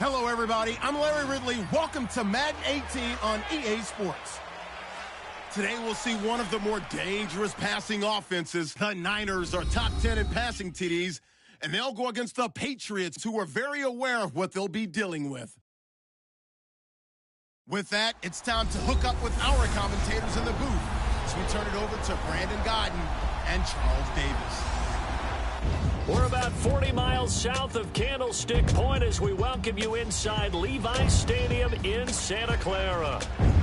Hello, everybody. I'm Larry Ridley. Welcome to Madden 18 on EA Sports. Today, we'll see one of the more dangerous passing offenses. The Niners are top 10 in passing TDs, and they'll go against the Patriots, who are very aware of what they'll be dealing with. With that, it's time to hook up with our commentators in the booth as we turn it over to Brandon Godden and Charles Davis. We're about 40 miles south of Candlestick Point as we welcome you inside Levi's Stadium in Santa Clara.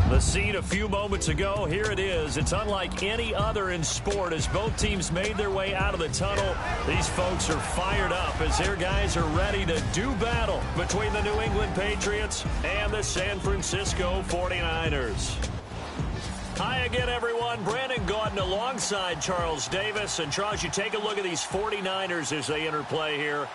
The scene a few moments ago, here it is. It's unlike any other in sport as both teams made their way out of the tunnel. These folks are fired up as their guys are ready to do battle between the New England Patriots and the San Francisco 49ers. Hi again, everyone. Brandon Gaudin alongside Charles Davis. And, Charles, you take a look at these 49ers as they enter play here.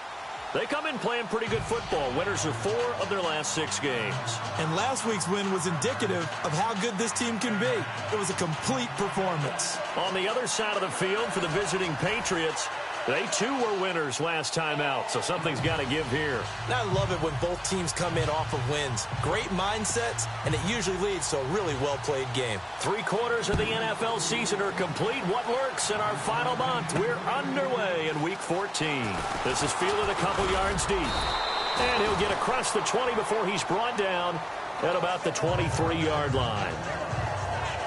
They come in playing pretty good football. Winners of 4 of their last 6 games. And last week's win was indicative of how good this team can be. It was a complete performance. On the other side of the field for the visiting Patriots, they, too, were winners last time out, so something's got to give here. I love it when both teams come in off of wins. Great mindsets, and it usually leads to a really well-played game. 3 quarters of the NFL season are complete. What lurks in our final month? We're underway in Week 14. This is fielded a couple yards deep. And he'll get across the 20 before he's brought down at about the 23-yard line.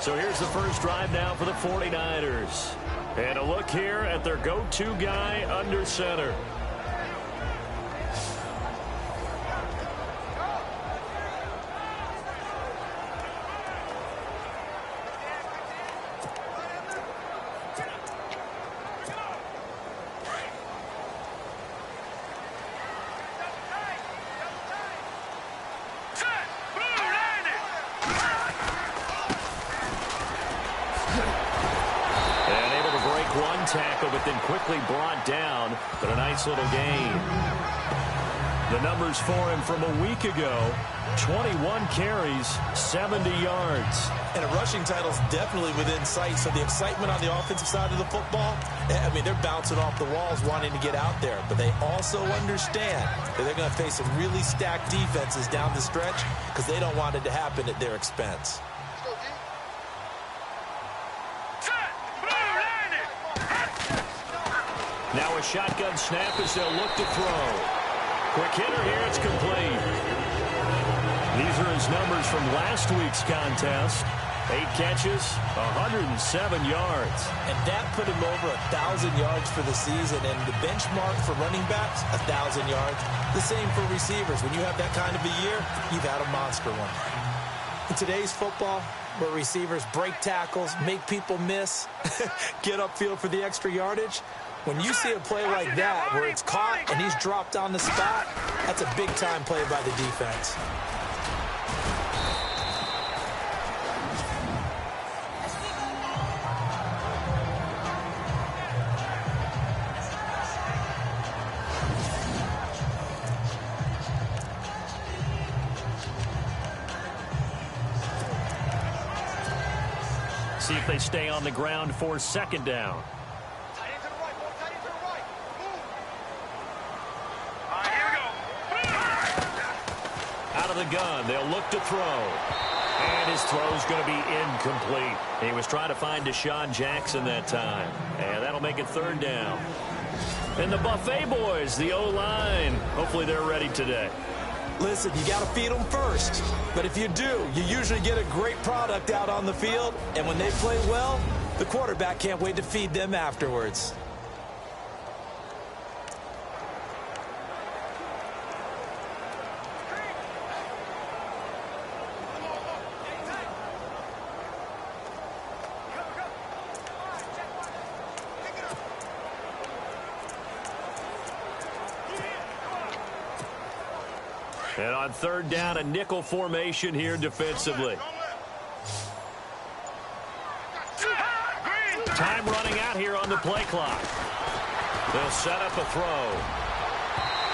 So here's the first drive now for the 49ers. And a look here at their go-to guy under center. Tackle, but then quickly brought down, but a nice little gain. The numbers for him from a week ago, 21 carries, 70 yards. And a rushing title's definitely within sight, so the excitement on the offensive side of the football, I mean, they're bouncing off the walls wanting to get out there, but they also understand that they're going to face some really stacked defenses down the stretch because they don't want it to happen at their expense. Now a shotgun snap as they'll look to throw. Quick hitter here, it's complete. These are his numbers from last week's contest. 8 catches, 107 yards. And that put him over 1,000 yards for the season. And the benchmark for running backs, 1,000 yards. The same for receivers. When you have that kind of a year, you've had a monster one. In today's football, where receivers break tackles, make people miss, get upfield for the extra yardage, when you see a play like that where it's caught and he's dropped on the spot, that's a big-time play by the defense. See if they stay on the ground for second down. The gun, they'll look to throw, and his throw's going to be incomplete. He was trying to find Deshaun Jackson that time, and that'll make it third down. And the Buffet boys, the O-line, hopefully they're ready today. Listen, you got to feed them first, but if you do, you usually get a great product out on the field, and when they play well, the quarterback can't wait to feed them afterwards. And on third down, a nickel formation here defensively. Time running out here on the play clock. They'll set up a throw.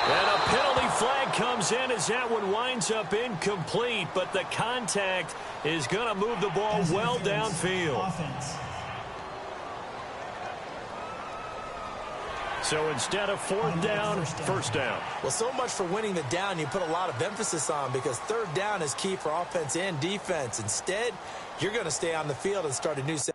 And a penalty flag comes in as that one winds up incomplete, but the contact is going to move the ball well downfield. So instead of fourth down, first down. Well, so much for winning the down you put a lot of emphasis on, because third down is key for offense and defense. Instead, you're going to stay on the field and start a new set.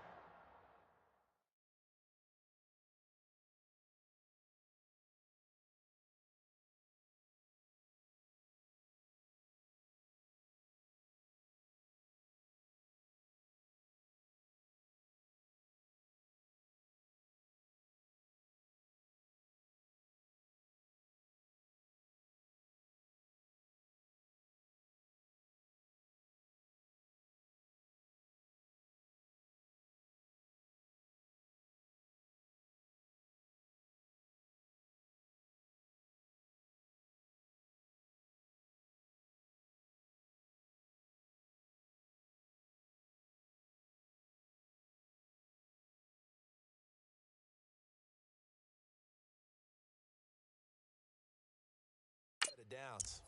Downs.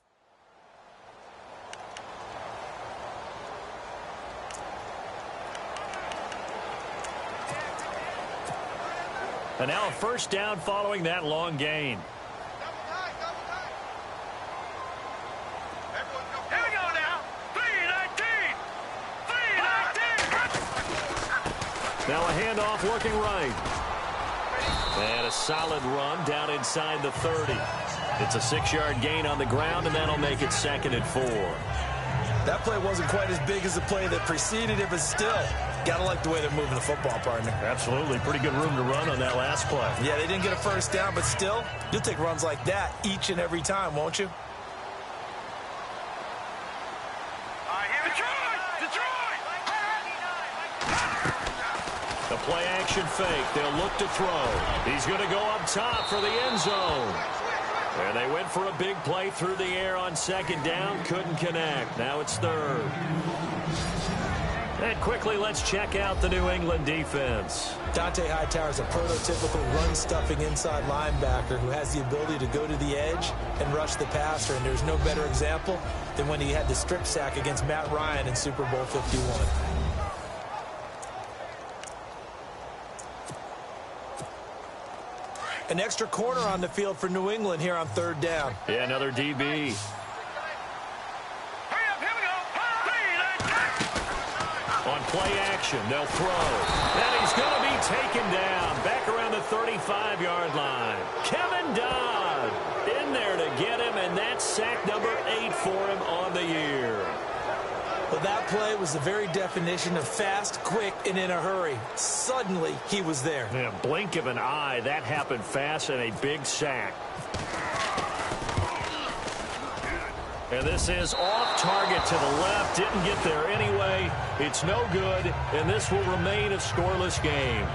And now a first down following that long gain. Here we go now. 3-19. Now a handoff looking right. And a solid run down inside the 30. It's a 6-yard gain on the ground, and that'll make it 2nd and 4. That play wasn't quite as big as the play that preceded it, but still, got to like the way they're moving the football, partner. Absolutely. Pretty good room to run on that last play. Yeah, they didn't get a first down, but still, you'll take runs like that each and every time, won't you? The play action fake. They'll look to throw. He's going to go up top for the end zone. And they went for a big play through the air on 2nd down. Couldn't connect. Now it's 3rd. And quickly, let's check out the New England defense. Dante Hightower is a prototypical run-stuffing inside linebacker who has the ability to go to the edge and rush the passer. And there's no better example than when he had the strip sack against Matt Ryan in Super Bowl 51. An extra corner on the field for New England here on 3rd down. Yeah, another DB. On play action, they'll throw. And he's going to be taken down back around the 35-yard line. Kevin Dodd in there to get him, and that's sack number 8 for him on the year. Well, that play was the very definition of fast, quick, and in a hurry. Suddenly, he was there. Yeah, blink of an eye, that happened fast, and a big sack. And this is off target to the left. Didn't get there anyway. It's no good, and this will remain a scoreless game.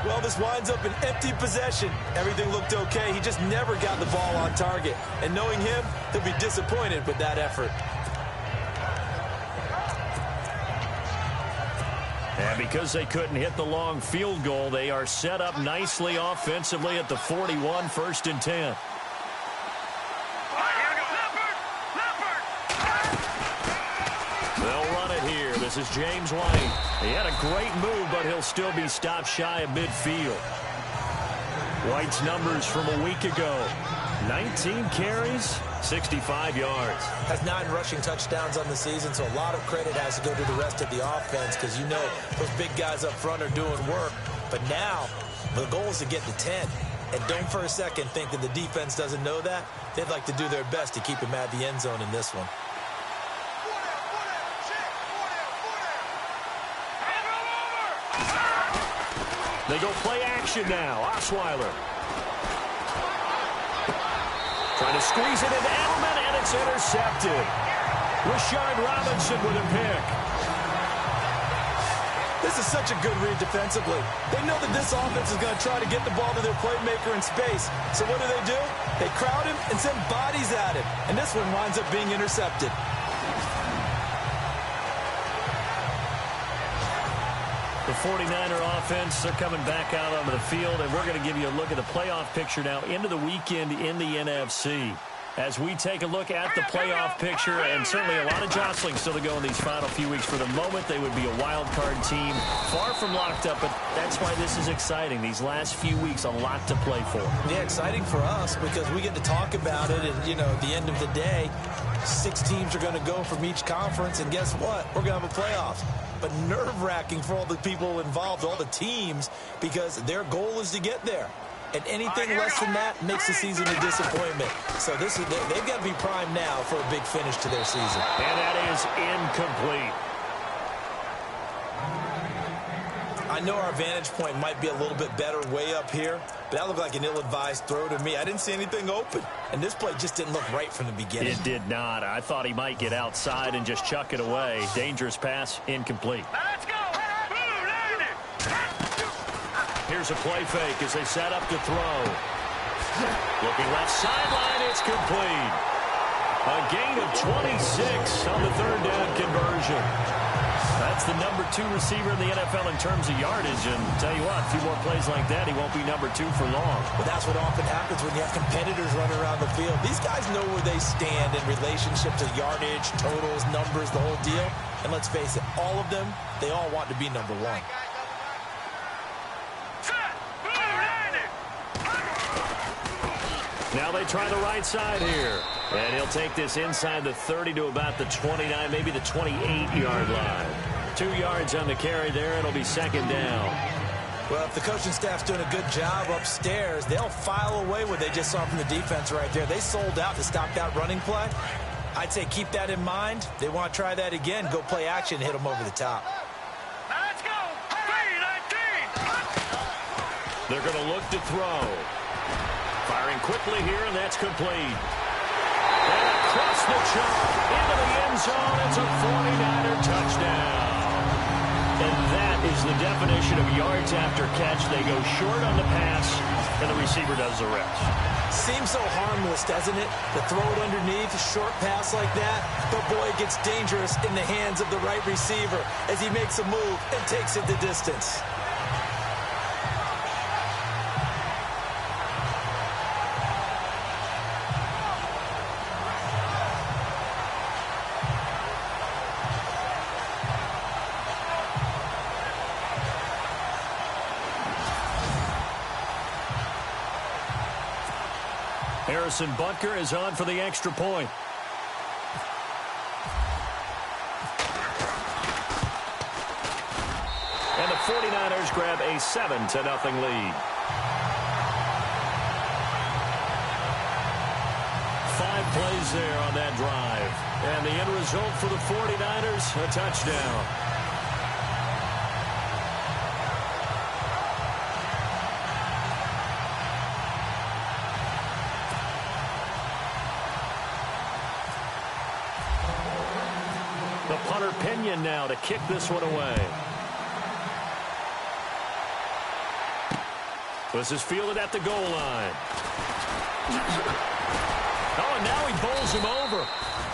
Well, this winds up an empty possession. Everything looked okay. He just never got the ball on target. And knowing him, he'll be disappointed with that effort. And because they couldn't hit the long field goal, they are set up nicely offensively at the 41, 1st and 10. They'll run it here. This is James White. He had a great move, but he'll still be stopped shy of midfield. White's numbers from a week ago. 19 carries, 65 yards. Has 9 rushing touchdowns on the season, so a lot of credit has to go to the rest of the offense, because you know those big guys up front are doing work. But now, the goal is to get to 10. And don't for a second think that the defense doesn't know that. They'd like to do their best to keep him at the end zone in this one. They go play action now. Osweiler. Trying to squeeze it into Edelman, and it's intercepted. Rashard Robinson with a pick. This is such a good read defensively. They know that this offense is going to try to get the ball to their playmaker in space. So what do? They crowd him and send bodies at him. And this one winds up being intercepted. The 49er offense, they're coming back out onto the field, and we're going to give you a look at the playoff picture now into the weekend in the NFC. As we take a look at the playoff picture, and certainly a lot of jostling still to go in these final few weeks. For the moment, they would be a wild card team, far from locked up, but that's why this is exciting. These last few weeks, a lot to play for. Yeah, exciting for us because we get to talk about it, and, you know, at the end of the day, 6 teams are going to go from each conference, and guess what? We're going to have a playoff. But nerve-wracking for all the people involved, all the teams, because their goal is to get there. And anything less than that makes the season a disappointment. So they've got to be primed now for a big finish to their season. And that is incomplete. I know our vantage point might be a little bit better way up here, but that looked like an ill-advised throw to me. I didn't see anything open, and this play just didn't look right from the beginning. It did not. I thought he might get outside and just chuck it away. Dangerous pass, incomplete. Let's go. Here's a play fake as they set up to throw. Looking left sideline, it's complete. A gain of 26 on the third down conversion. That's the number 2 receiver in the NFL in terms of yardage. And tell you what, a few more plays like that, he won't be number 2 for long. But that's what often happens when you have competitors running around the field. These guys know where they stand in relationship to yardage, totals, numbers, the whole deal. And let's face it, all of them, they all want to be number 1. Now they try the right side here. And he'll take this inside the 30 to about the 29, maybe the 28-yard line. 2 yards on the carry there. It'll be second down. Well, if the coaching staff's doing a good job upstairs, they'll file away what they just saw from the defense right there. They sold out to stop that running play. I'd say keep that in mind. They want to try that again. Go play action, hit them over the top. Let's go. 3-19. They're going to look to throw. Firing quickly here, and that's complete. And across the chalk, into the end zone, it's a 49er touchdown. And that is the definition of yards after catch. They go short on the pass, and the receiver does the rest. Seems so harmless, doesn't it? To throw it underneath, a short pass like that. But, boy, it gets dangerous in the hands of the right receiver as he makes a move and takes it the distance. Harrison Butker is on for the extra point. And the 49ers grab a 7-0 lead. 5 plays there on that drive. And the end result for the 49ers, a touchdown. The punter Pinion now to kick this one away. This is fielded at the goal line. Oh, and now he bowls him over.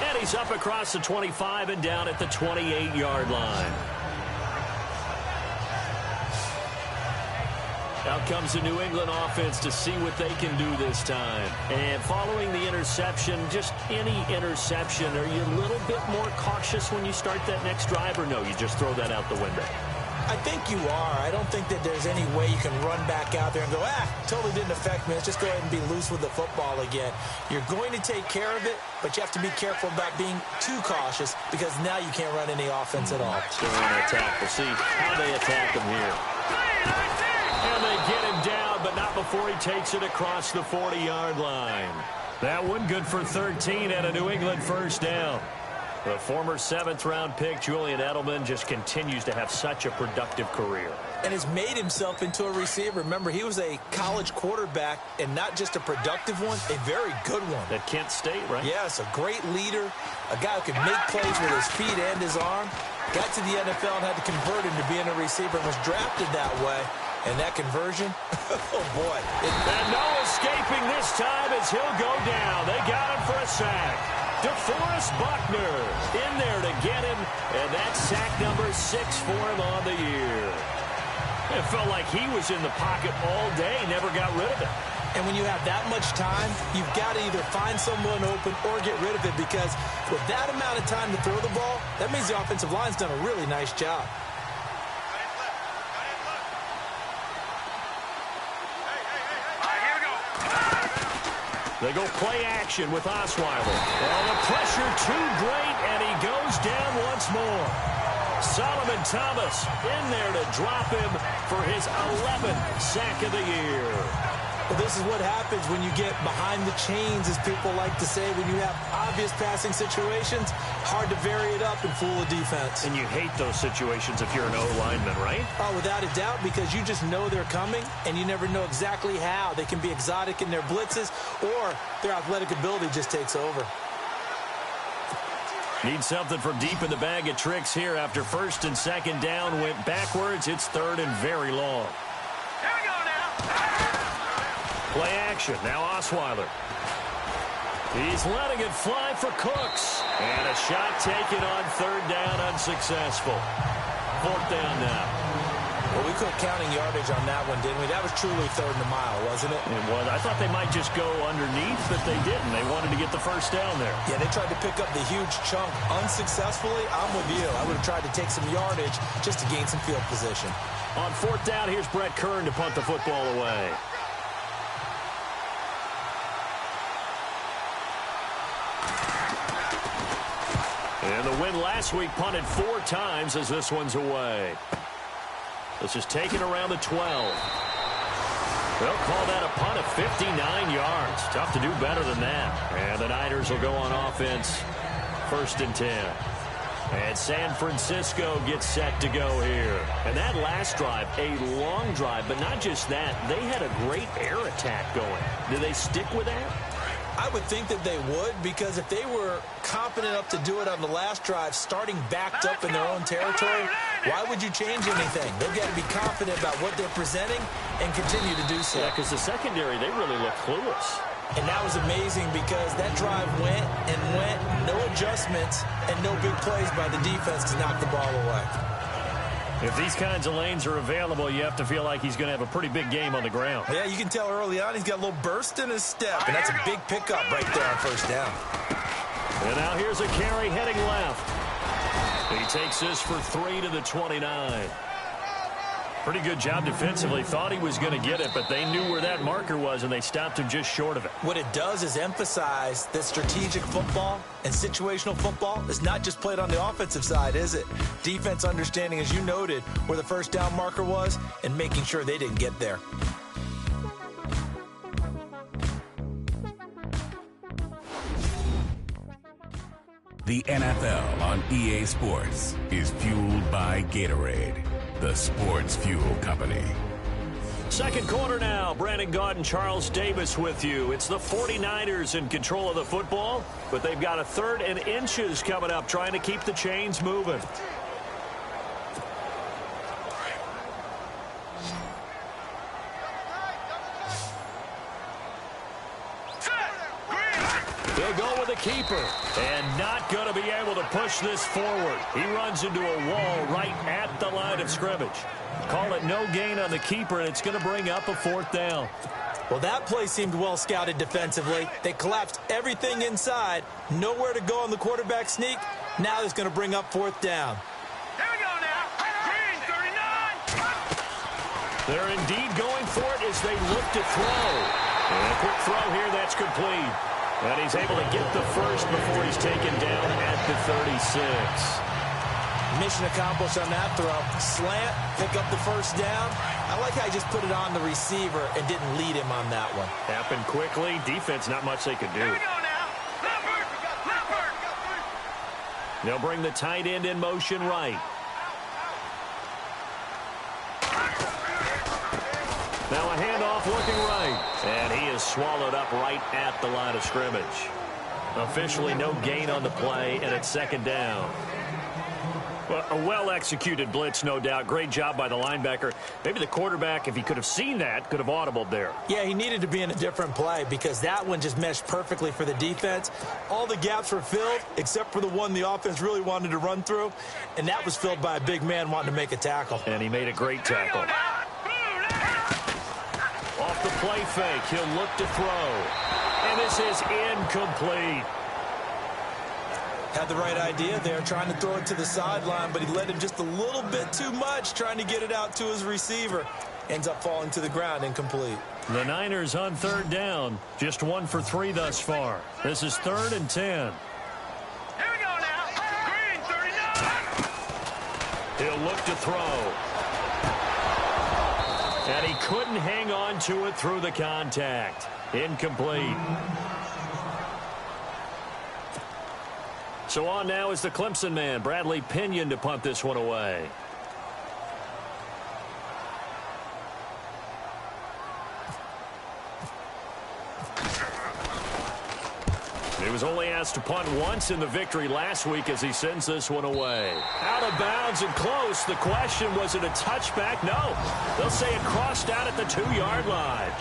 And he's up across the 25 and down at the 28-yard line. Out comes the New England offense to see what they can do this time. And following the interception, just any interception, are you a little bit more cautious when you start that next drive, or no, you just throw that out the window? I think you are. I don't think that there's any way you can run back out there and go, totally didn't affect me. Let's just go ahead and be loose with the football again. You're going to take care of it, but you have to be careful about being too cautious because now you can't run any offense at all. Still on attack. We'll see how they attack him here. And they get him down, but not before he takes it across the 40-yard line. That one good for 13 and a New England first down. The former 7th-round pick, Julian Edelman, just continues to have such a productive career. And has made himself into a receiver. Remember, he was a college quarterback, and not just a productive one, a very good one. At Kent State, right? Yes, a great leader, a guy who could make plays with his feet and his arm. Got to the NFL and had to convert him to being a receiver and was drafted that way. And that conversion, oh, boy. And no escaping this time as he'll go down. They got him for a sack. DeForest Buckner in there to get him, and that's sack number 6 for him on the year. It felt like he was in the pocket all day, never got rid of it. And when you have that much time, you've got to either find someone open or get rid of it, because with that amount of time to throw the ball, that means the offensive line's done a really nice job. They go play action with Osweiler. Oh, the pressure too great, and he goes down once more. Solomon Thomas in there to drop him for his 11th sack of the year. Well, this is what happens when you get behind the chains, as people like to say. When you have obvious passing situations, hard to vary it up and fool a defense. And you hate those situations if you're an O-lineman, right? Oh, without a doubt, because you just know they're coming, and you never know exactly how. They can be exotic in their blitzes, or their athletic ability just takes over. Need something from deep in the bag of tricks here after first and second down went backwards. It's third and very long. Here we go now. Play action. Now Osweiler. He's letting it fly for Cooks. And a shot taken on third down, unsuccessful. Fourth down now. Well, we quit counting yardage on that one, didn't we? That was truly third and a mile, wasn't it? It was. I thought they might just go underneath, but they didn't. They wanted to get the first down there. Yeah, they tried to pick up the huge chunk unsuccessfully. I'm with you. I would have tried to take some yardage just to gain some field position. On fourth down, here's Brett Kern to punt the football away. And the win last week punted 4 times as this one's away. This is taken around the 12. They'll call that a punt of 59 yards. Tough to do better than that. And the Niners will go on offense. First and 10. And San Francisco gets set to go here. And that last drive, a long drive, but not just that. They had a great air attack going. Do they stick with that? I would think that they would, because if they were confident enough to do it on the last drive, starting backed up in their own territory, why would you change anything? They've got to be confident about what they're presenting and continue to do so. Yeah, because the secondary, they really look clueless. And that was amazing, because that drive went and went, no adjustments, and no big plays by the defense to knock the ball away. If these kinds of lanes are available, you have to feel like he's going to have a pretty big game on the ground. Yeah, you can tell early on he's got a little burst in his step, and that's a big pickup right there on first down. And now here's a carry heading left. He takes this for 3 to the 29. Pretty good job defensively. Thought he was going to get it, but they knew where that marker was, and they stopped him just short of it. What it does is emphasize that strategic football and situational football is not just played on the offensive side, is it? Defense understanding, as you noted, where the first down marker was and making sure they didn't get there. The NFL on EA Sports is fueled by Gatorade, the sports fuel company. Second quarter now. Brandon Gaudin and Charles Davis with you. It's the 49ers in control of the football, but they've got a 3rd and inches coming up, trying to keep the chains moving. They'll go with a keeper, and not going to be able to push this forward. He runs into a wall right at the line of scrimmage. Call it no gain on the keeper, and it's going to bring up a 4th down. Well, that play seemed well scouted defensively. They collapsed everything inside. Nowhere to go on the quarterback sneak. Now it's going to bring up 4th down. Here we go now. Green 39. They're indeed going for it as they look to throw. And a quick throw here, that's complete. And he's able to get the first before he's taken down at the 36. Mission accomplished on that throw. Slant, pick up the first down. I like how he just put it on the receiver and didn't lead him on that one. Happened quickly. Defense, not much they could do. Here we go now. Leopard. They'll bring the tight end in motion right. Now a handoff looking right. And he is swallowed up right at the line of scrimmage. Officially no gain on the play, and it's 2nd down. Well, a well-executed blitz, no doubt. Great job by the linebacker. Maybe the quarterback, if he could have seen that, could have audibled there. Yeah, he needed to be in a different play, because that one just meshed perfectly for the defense. All the gaps were filled except for the one the offense really wanted to run through, and that was filled by a big man wanting to make a tackle. And he made a great tackle. Off off the play fake. He'll look to throw. And this is incomplete. Had the right idea there, trying to throw it to the sideline, but he led him just a little bit too much, trying to get it out to his receiver. Ends up falling to the ground, incomplete. The Niners on third down. Just 1 for 3 thus far. This is 3rd and 10. Here we go now. Green, 39. He'll look to throw. And he couldn't hang on to it through the contact. Incomplete. So on now is the Clemson man, Bradley Pinion, to punt this one away. He was only asked to punt once in the victory last week as he sends this one away. Out of bounds and close. The question, was it a touchback? No. They'll say it crossed out at the 2-yard line.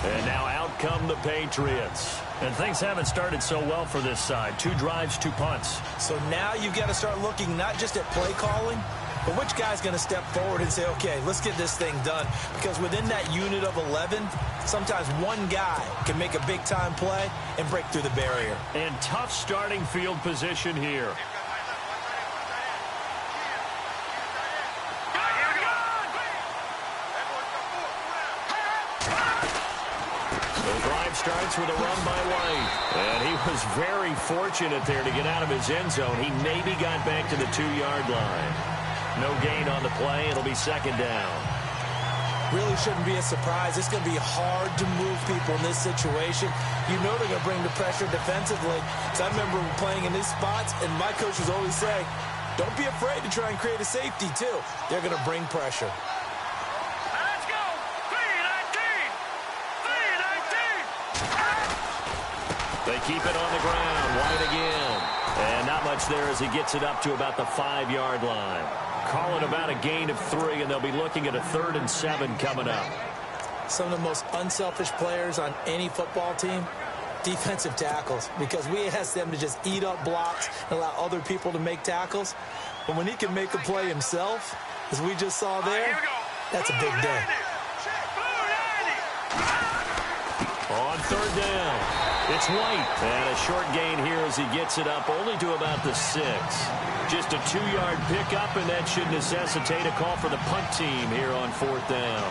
And now out come the Patriots. And things haven't started so well for this side. 2 drives, 2 punts. So now you've got to start looking not just at play calling, but which guy's going to step forward and say, okay, let's get this thing done. Because within that unit of 11, sometimes one guy can make a big-time play and break through the barrier. And tough starting field position here. Starts with a run by White. And he was very fortunate there to get out of his end zone. He maybe got back to the 2-yard line. No gain on the play. It'll be 2nd down. Really shouldn't be a surprise. It's going to be hard to move people in this situation. You know they're going to bring the pressure defensively. So I remember playing in these spots, and my coach was always saying, don't be afraid to try and create a safety, too. They're going to bring pressure. They keep it on the ground. White again. And not much there as he gets it up to about the 5-yard line. Call it about a gain of 3, and they'll be looking at a 3rd and 7 coming up. Some of the most unselfish players on any football team, defensive tackles, because we ask them to just eat up blocks and allow other people to make tackles. But when he can make a play himself, as we just saw there, that's a big day. On 3rd down. It's White. And a short gain here as he gets it up only to about the 6. Just a 2-yard pickup, and that should necessitate a call for the punt team here on 4th down.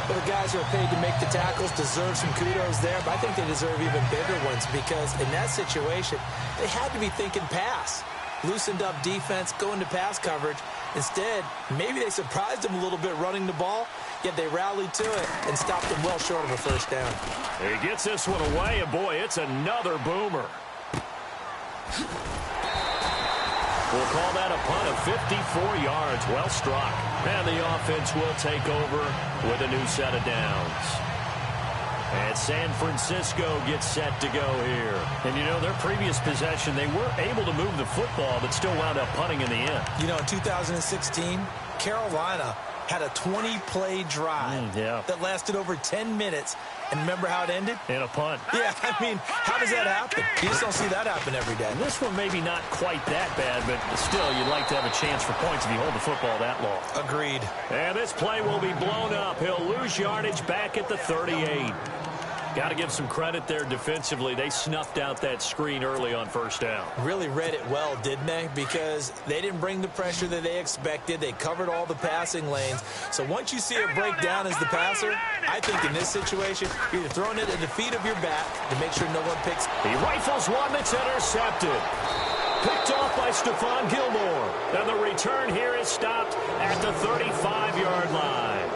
Well, the guys who are paid to make the tackles deserve some kudos there, but I think they deserve even bigger ones because in that situation, they had to be thinking pass. Loosened up defense, going to pass coverage. Instead, maybe they surprised him a little bit running the ball, yet they rallied to it and stopped him well short of a 1st down. He gets this one away, and boy, it's another boomer. We'll call that a punt of 54 yards. Well struck. And the offense will take over with a new set of downs. And San Francisco gets set to go here. And, you know, their previous possession, they were able to move the football, but still wound up punting in the end. You know, in 2016, Carolina had a 20-play drive that lasted over 10 minutes. And remember how it ended? In a punt. Yeah, I mean, how does that happen? You just don't see that happen every day. And this one maybe not quite that bad, but still, you'd like to have a chance for points if you hold the football that long. Agreed. And this play will be blown up. He'll lose yardage back at the 38. Got to give some credit there defensively. They snuffed out that screen early on 1st down. Really read it well, didn't they? Because they didn't bring the pressure that they expected. They covered all the passing lanes. So once you see it break down as the passer, I think in this situation, you're either throwing it at the feet of your back to make sure no one picks. He rifles one that's intercepted. Picked off by Stephon Gilmore. And the return here is stopped at the 35-yard line.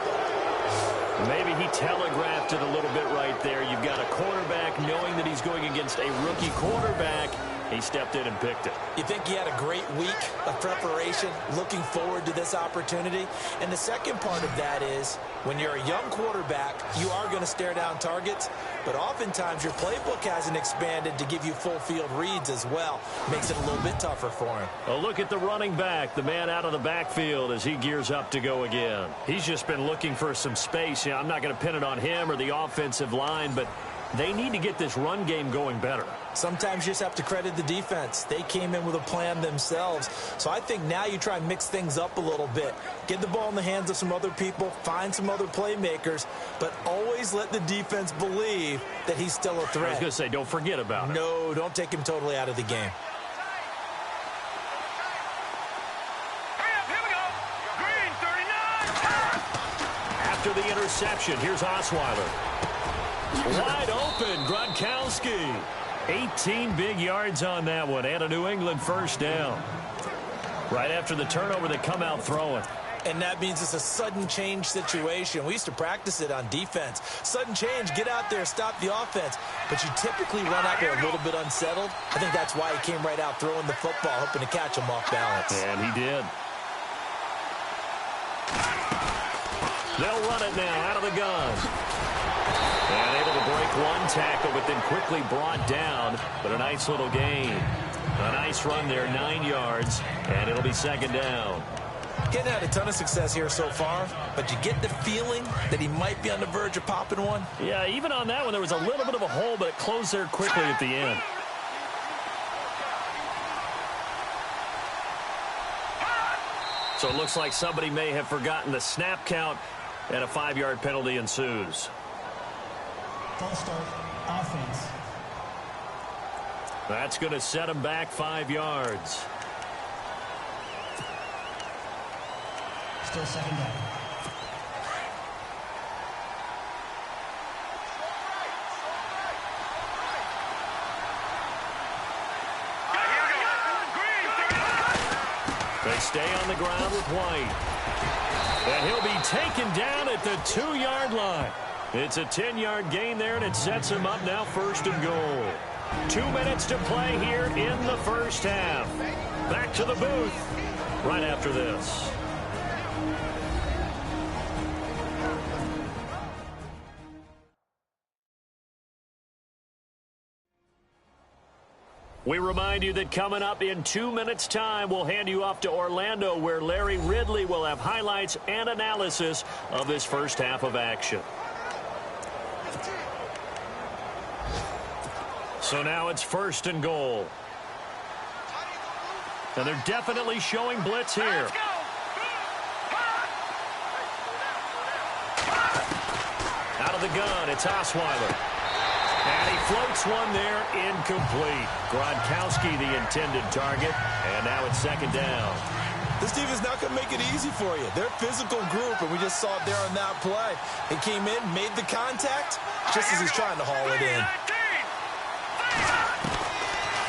Maybe he telegraphed it a little bit right there. You've got a quarterback knowing that he's going against a rookie quarterback. He stepped in and picked it. You think he had a great week of preparation, looking forward to this opportunity? And the second part of that is, when you're a young quarterback, you are going to stare down targets, but oftentimes your playbook hasn't expanded to give you full field reads as well. Makes it a little bit tougher for him. A look at the running back, the man out of the backfield as he gears up to go again. He's just been looking for some space. I'm not going to pin it on him or the offensive line, but They need to get this run game going better. Sometimes you just have to credit the defense. They came in with a plan themselves. So I think now you try and mix things up a little bit. Get the ball in the hands of some other people, find some other playmakers, but always let the defense believe that he's still a threat. I was going to say, don't forget about it. No, don't take him totally out of the game. Here we go. Green 39. After the interception, here's Osweiler. Wide open, Gronkowski. 18 big yards on that one, and a New England first down. Right after the turnover, they come out throwing. And that means it's a sudden change situation. We used to practice it on defense. Sudden change, get out there, stop the offense. But you typically run out there a little bit unsettled. I think that's why he came right out throwing the football, hoping to catch him off balance. And he did. They'll run it now out of the gun. And able to break one tackle, but then quickly brought down. But a nice little gain. A nice run there, 9 yards, and it'll be second down. Getting had a ton of success here so far, but you get the feeling that he might be on the verge of popping one. Yeah, even on that one, there was a little bit of a hole, but it closed there quickly at the end. So it looks like somebody may have forgotten the snap count, and a 5-yard penalty ensues. False start, offense. That's going to set him back 5 yards. Still second down. They stay on the ground with White. And he'll be taken down at the 2-yard line. It's a 10-yard gain there, and it sets him up now first and goal. 2 minutes to play here in the first half. Back to the booth right after this. We remind you that coming up in 2 minutes' time, we'll hand you off to Orlando, where Larry Ridley will have highlights and analysis of this first half of action. So now it's first and goal. And they're definitely showing blitz here. Out of the gun, it's Osweiler. And he floats one there, incomplete. Gronkowski, the intended target, and now it's second down. This defense is not going to make it easy for you. They're a physical group, and we just saw it there on that play. He came in, made the contact, just as he's trying to haul it in.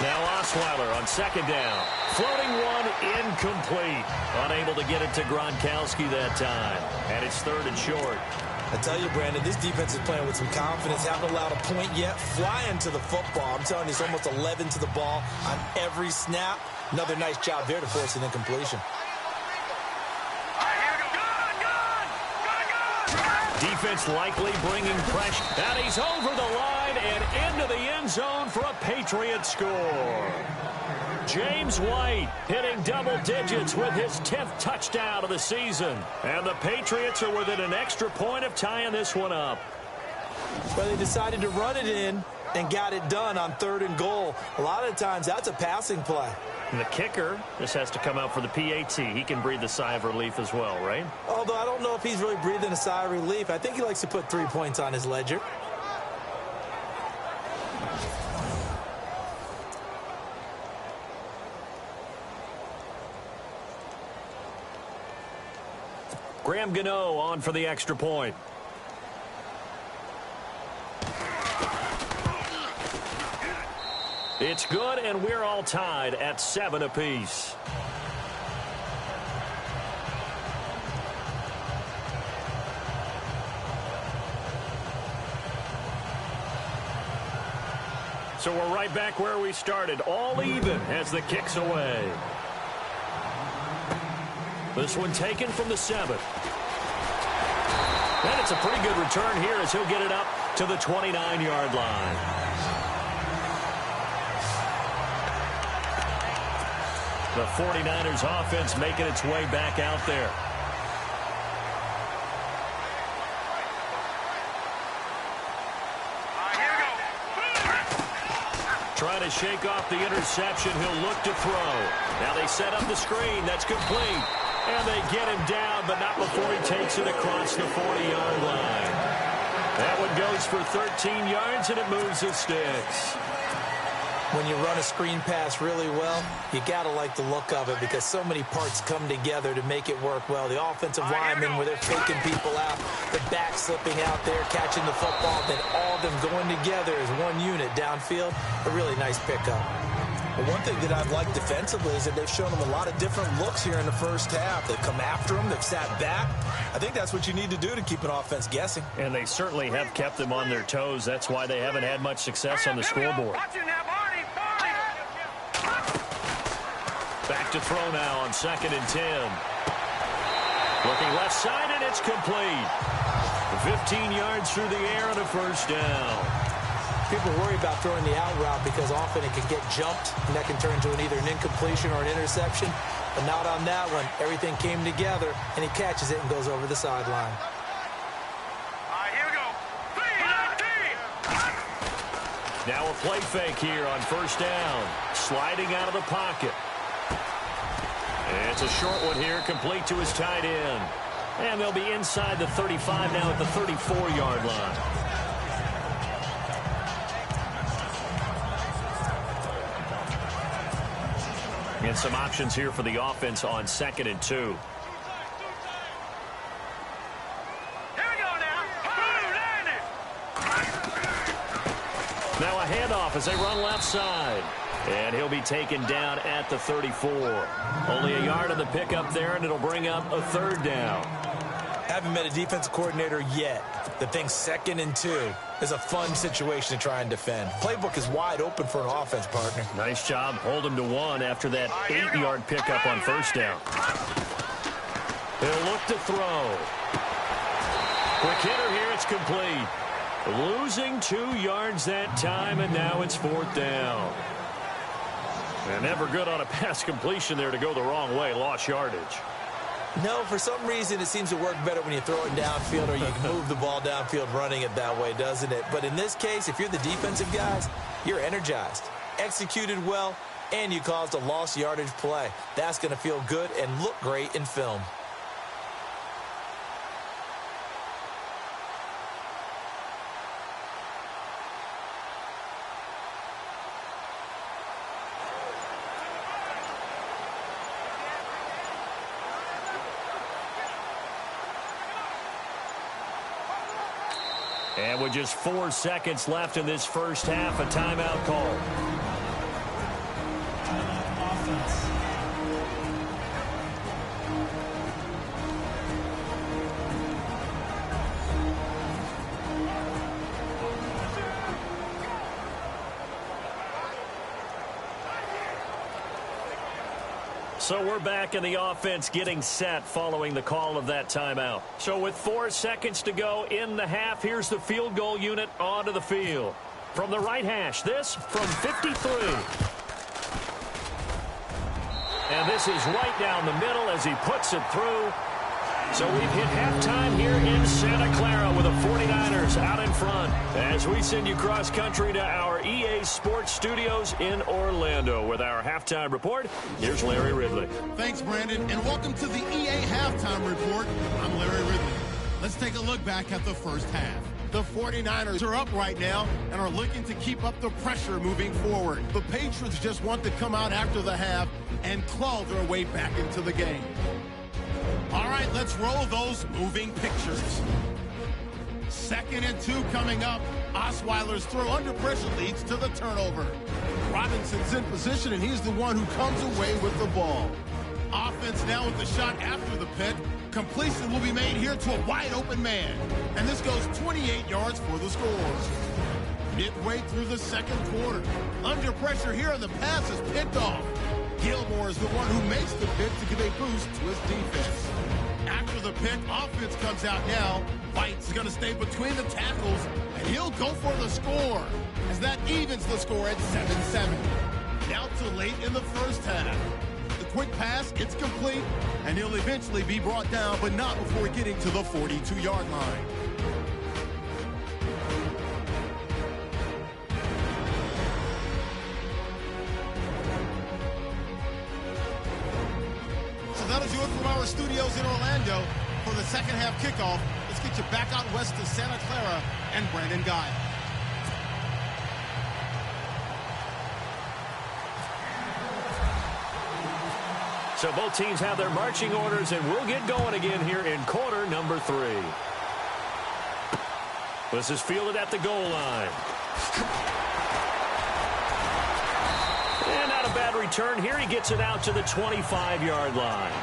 Now Osweiler on second down. Floating one, incomplete. Unable to get it to Gronkowski that time. And it's third and short. I tell you, Brandon, this defense is playing with some confidence. Haven't allowed a point yet. Flying to the football. I'm telling you, it's almost 11 to the ball on every snap. Another nice job there to force an incompletion. Defense likely bringing pressure. And he's over the line and into the end zone for a Patriots score. James White hitting double digits with his 10th touchdown of the season. And the Patriots are within an extra point of tying this one up. Well, they decided to run it in and got it done on third and goal. A lot of times, that's a passing play. And the kicker just has to come out for the PAT. He can breathe a sigh of relief as well, right? Although I don't know if he's really breathing a sigh of relief. I think he likes to put 3 points on his ledger. Graham Gano on for the extra point. It's good, and we're all tied at 7 apiece. So we're right back where we started, all even as the kick's away. This one taken from the 7. And it's a pretty good return here as he'll get it up to the 29-yard line. The 49ers offense making its way back out there. Trying to shake off the interception. He'll look to throw. Now they set up the screen. That's complete. And they get him down, but not before he takes it across the 40-yard line. That one goes for 13 yards, and it moves the sticks. When you run a screen pass really well, you got to like the look of it because so many parts come together to make it work well. The offensive linemen, where they're faking people out, the back slipping out there, catching the football, then all of them going together as one unit downfield. A really nice pickup. Well, one thing that I've liked defensively is that they've shown them a lot of different looks here in the first half. They've come after them. They've sat back. I think that's what you need to do to keep an offense guessing. And they certainly have kept them on their toes. That's why they haven't had much success on the scoreboard. Back to throw now on 2nd and 10. Looking left side, and it's complete. 15 yards through the air and a first down. People worry about throwing the out route because often it can get jumped, and that can turn into either an incompletion or an interception. But not on that one. Everything came together, and he catches it and goes over the sideline. All right, here we go. 3-19. Now a play fake here on first down. Sliding out of the pocket. It's a short one here, complete to his tight end. And they'll be inside the 35 now at the 34-yard line. And some options here for the offense on 2nd and 2. Here we go now. Now a handoff as they run left side. And he'll be taken down at the 34. Only a yard on the pickup there, and it'll bring up a third down. Haven't met a defensive coordinator yet that thinks 2nd and 2 is a fun situation to try and defend. Playbook is wide open for an offense, partner. Nice job. Hold him to 1 after that 8-yard pickup on first down. He'll look to throw. Quick hitter here. It's complete. Losing 2 yards that time, and now it's 4th down. And never good on a pass completion there to go the wrong way. Lost yardage. No, for some reason it seems to work better when you throw it downfield or you can move the ball downfield running it that way, doesn't it? But in this case, if you're the defensive guys, you're energized, executed well, and you caused a lost yardage play. That's going to feel good and look great in film. And with just 4 seconds left in this first half, a timeout call. Timeout offense. So we're back in the offense getting set following the call of that timeout. So with 4 seconds to go in the half, here's the field goal unit onto the field. From the right hash, this from 53. And this is right down the middle as he puts it through. So we've hit halftime here in Santa Clara with the 49ers out in front as we send you cross country to our EA Sports Studios in Orlando with our halftime report. Here's Larry Ridley. Thanks, Brandon, and welcome to the EA Halftime Report. I'm Larry Ridley. Let's take a look back at the first half. The 49ers are up right now and are looking to keep up the pressure moving forward. The Patriots just want to come out after the half and claw their way back into the game. All right, let's roll those moving pictures. 2nd and 2 coming up. Osweiler's throw under pressure leads to the turnover. Robinson's in position, and he's the one who comes away with the ball. Offense now with the shot after the pick. Completion will be made here to a wide-open man. And this goes 28 yards for the score. Midway through the second quarter. Under pressure here, and the pass is picked off. Gilmore is the one who makes the pick to give a boost to his defense. After the pick, offense comes out now. White's going to stay between the tackles, and he'll go for the score, as that evens the score at 7-7. Now to late in the first half. The quick pass, it's complete, and he'll eventually be brought down, but not before getting to the 42-yard line. studios in Orlando for the second half kickoff. Let's get you back out west to Santa Clara and Brandon Guy. So both teams have their marching orders, and we'll get going again here in quarter number 3. This is fielded at the goal line. And not a bad return here. He gets it out to the 25-yard line.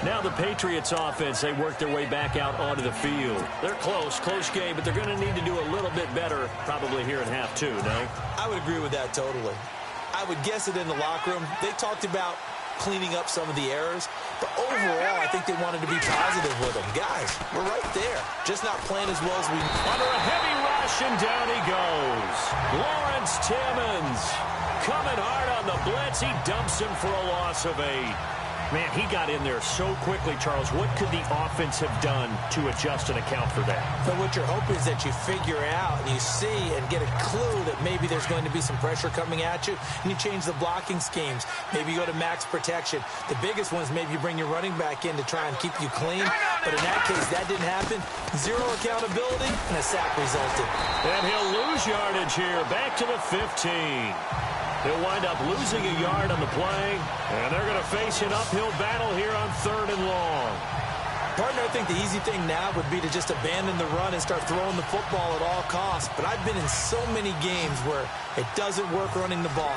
Now the Patriots offense, they work their way back out onto the field. They're close game, but they're going to need to do a little bit better probably here in half 2, no? I would agree with that totally. I would guess it in the locker room. They talked about cleaning up some of the errors, but overall, I think they wanted to be positive with them. Guys, we're right there, just not playing as well as we... Under a heavy rush, and down he goes. Lawrence Timmons coming hard on the blitz. He dumps him for a loss of 8. Man, he got in there so quickly, Charles. What could the offense have done to adjust and account for that? But what you're hoping is that you figure out and you see and get a clue that maybe there's going to be some pressure coming at you, and you change the blocking schemes. Maybe you go to max protection. The biggest one is maybe you bring your running back in to try and keep you clean. But in that case, that didn't happen. 0 accountability, and a sack resulted. And he'll lose yardage here. Back to the 15. He'll wind up losing a yard on the play, and they're going to face an uphill battle here on 3rd and long. Partner, I think the easy thing now would be to just abandon the run and start throwing the football at all costs. But I've been in so many games where it doesn't work running the ball,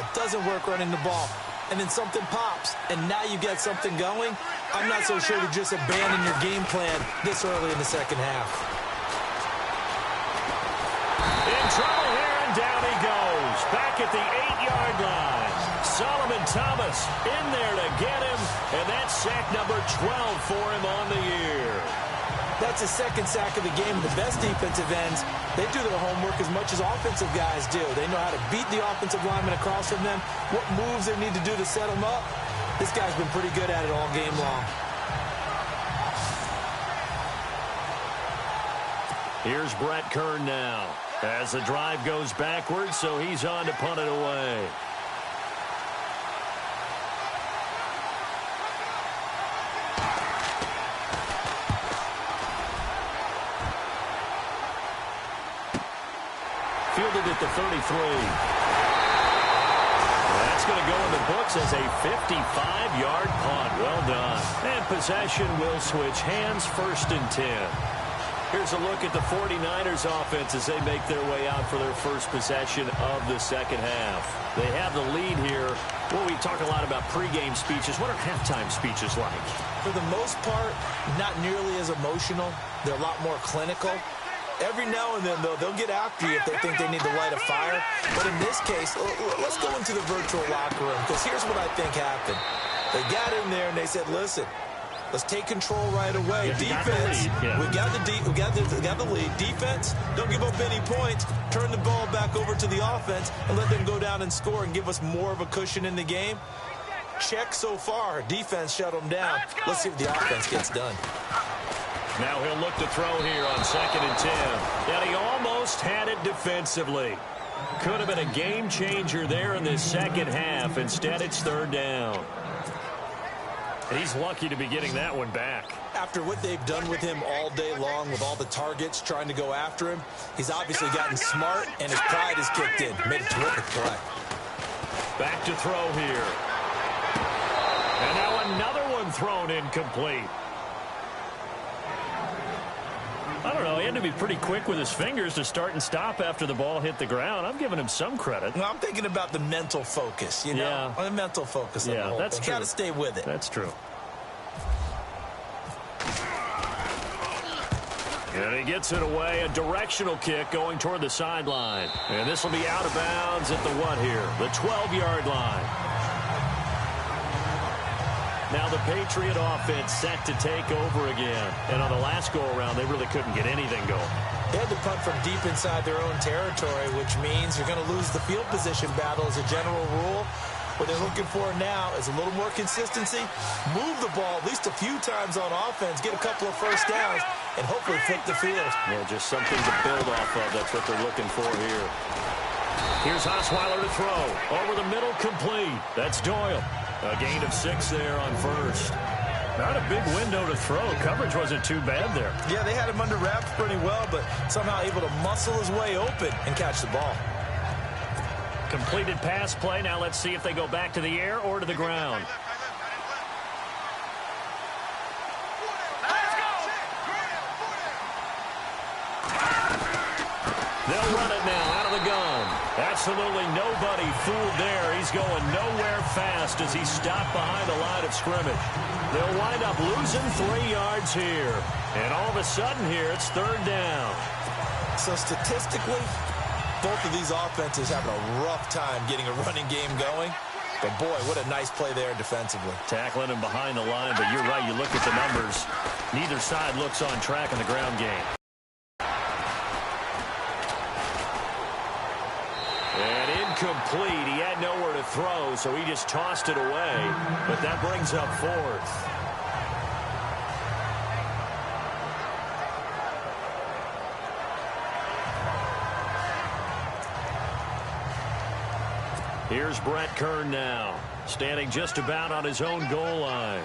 and then something pops, and now you get something going. I'm not so sure to just abandon your game plan this early in the second half. In trouble here, and down he goes. Back at the 8-yard line. Solomon Thomas in there to get him, and that's sack number 12 for him on the year. That's the second sack of the game. The best defensive ends, they do their homework as much as offensive guys do. They know how to beat the offensive lineman across from them, what moves they need to do to set them up. This guy's been pretty good at it all game long. Here's Brett Kern now as the drive goes backwards, so he's on to punt it away. Fielded at the 33. That's going to go in the books as a 55-yard punt. Well done. And possession will switch hands, 1st and 10. Here's a look at the 49ers offense as they make their way out for their first possession of the second half. They have the lead here. Well, we talk a lot about pregame speeches. What are halftime speeches like? For the most part, not nearly as emotional. They're a lot more clinical. Every now and then, though, they'll get after you if they think they need to light a fire. But in this case, let's go into the virtual locker room, because here's what I think happened. They got in there and they said, listen, let's take control right away. Defense, we got the lead. Defense, don't give up any points. Turn the ball back over to the offense and let them go down and score and give us more of a cushion in the game. Check so far. Defense shut them down. Let's see if the offense gets done. Now he'll look to throw here on 2nd and 10. And he almost had it defensively. Could have been a game changer there in this second half. Instead, it's 3rd down. And he's lucky to be getting that one back. After what they've done with him all day long, with all the targets trying to go after him, he's obviously gotten smart, and his pride has kicked in. Made a terrific play. Back to throw here. And now another one thrown incomplete. I don't know. He had to be pretty quick with his fingers to start and stop after the ball hit the ground. I'm giving him some credit. Well, I'm thinking about the mental focus, you know? Yeah. The mental focus on the whole that's thing. true. Got to stay with it. That's true. And he gets it away. A directional kick going toward the sideline. And this will be out of bounds at the what here? The 12-yard line. Now the Patriot offense set to take over again. And on the last go-around, they really couldn't get anything going. They had to punt from deep inside their own territory, which means you're going to lose the field position battle as a general rule. What they're looking for now is a little more consistency, move the ball at least a few times on offense, get a couple of first downs, and hopefully flip the field. Yeah, just something to build off of. That's what they're looking for here. Here's Osweiler to throw. Over the middle, complete. That's Doyle. A gain of 6 there on first. Not a big window to throw. Coverage wasn't too bad there. Yeah, they had him under wraps pretty well, but somehow able to muscle his way open and catch the ball. Completed pass play. Now let's see if they go back to the air or to the ground. They'll run it now out of the gun. Absolutely nobody fooled there. He's going nowhere fast as he's stopped behind the line of scrimmage. They'll wind up losing 3 yards here. And all of a sudden here, it's 3rd down. So statistically, both of these offenses having a rough time getting a running game going. But, boy, what a nice play there defensively. Tackling him behind the line, but you're right. You look at the numbers. Neither side looks on track in the ground game. And incomplete. He had nowhere to throw, so he just tossed it away. But that brings up 4th. Here's Brett Kern now, standing just about on his own goal line.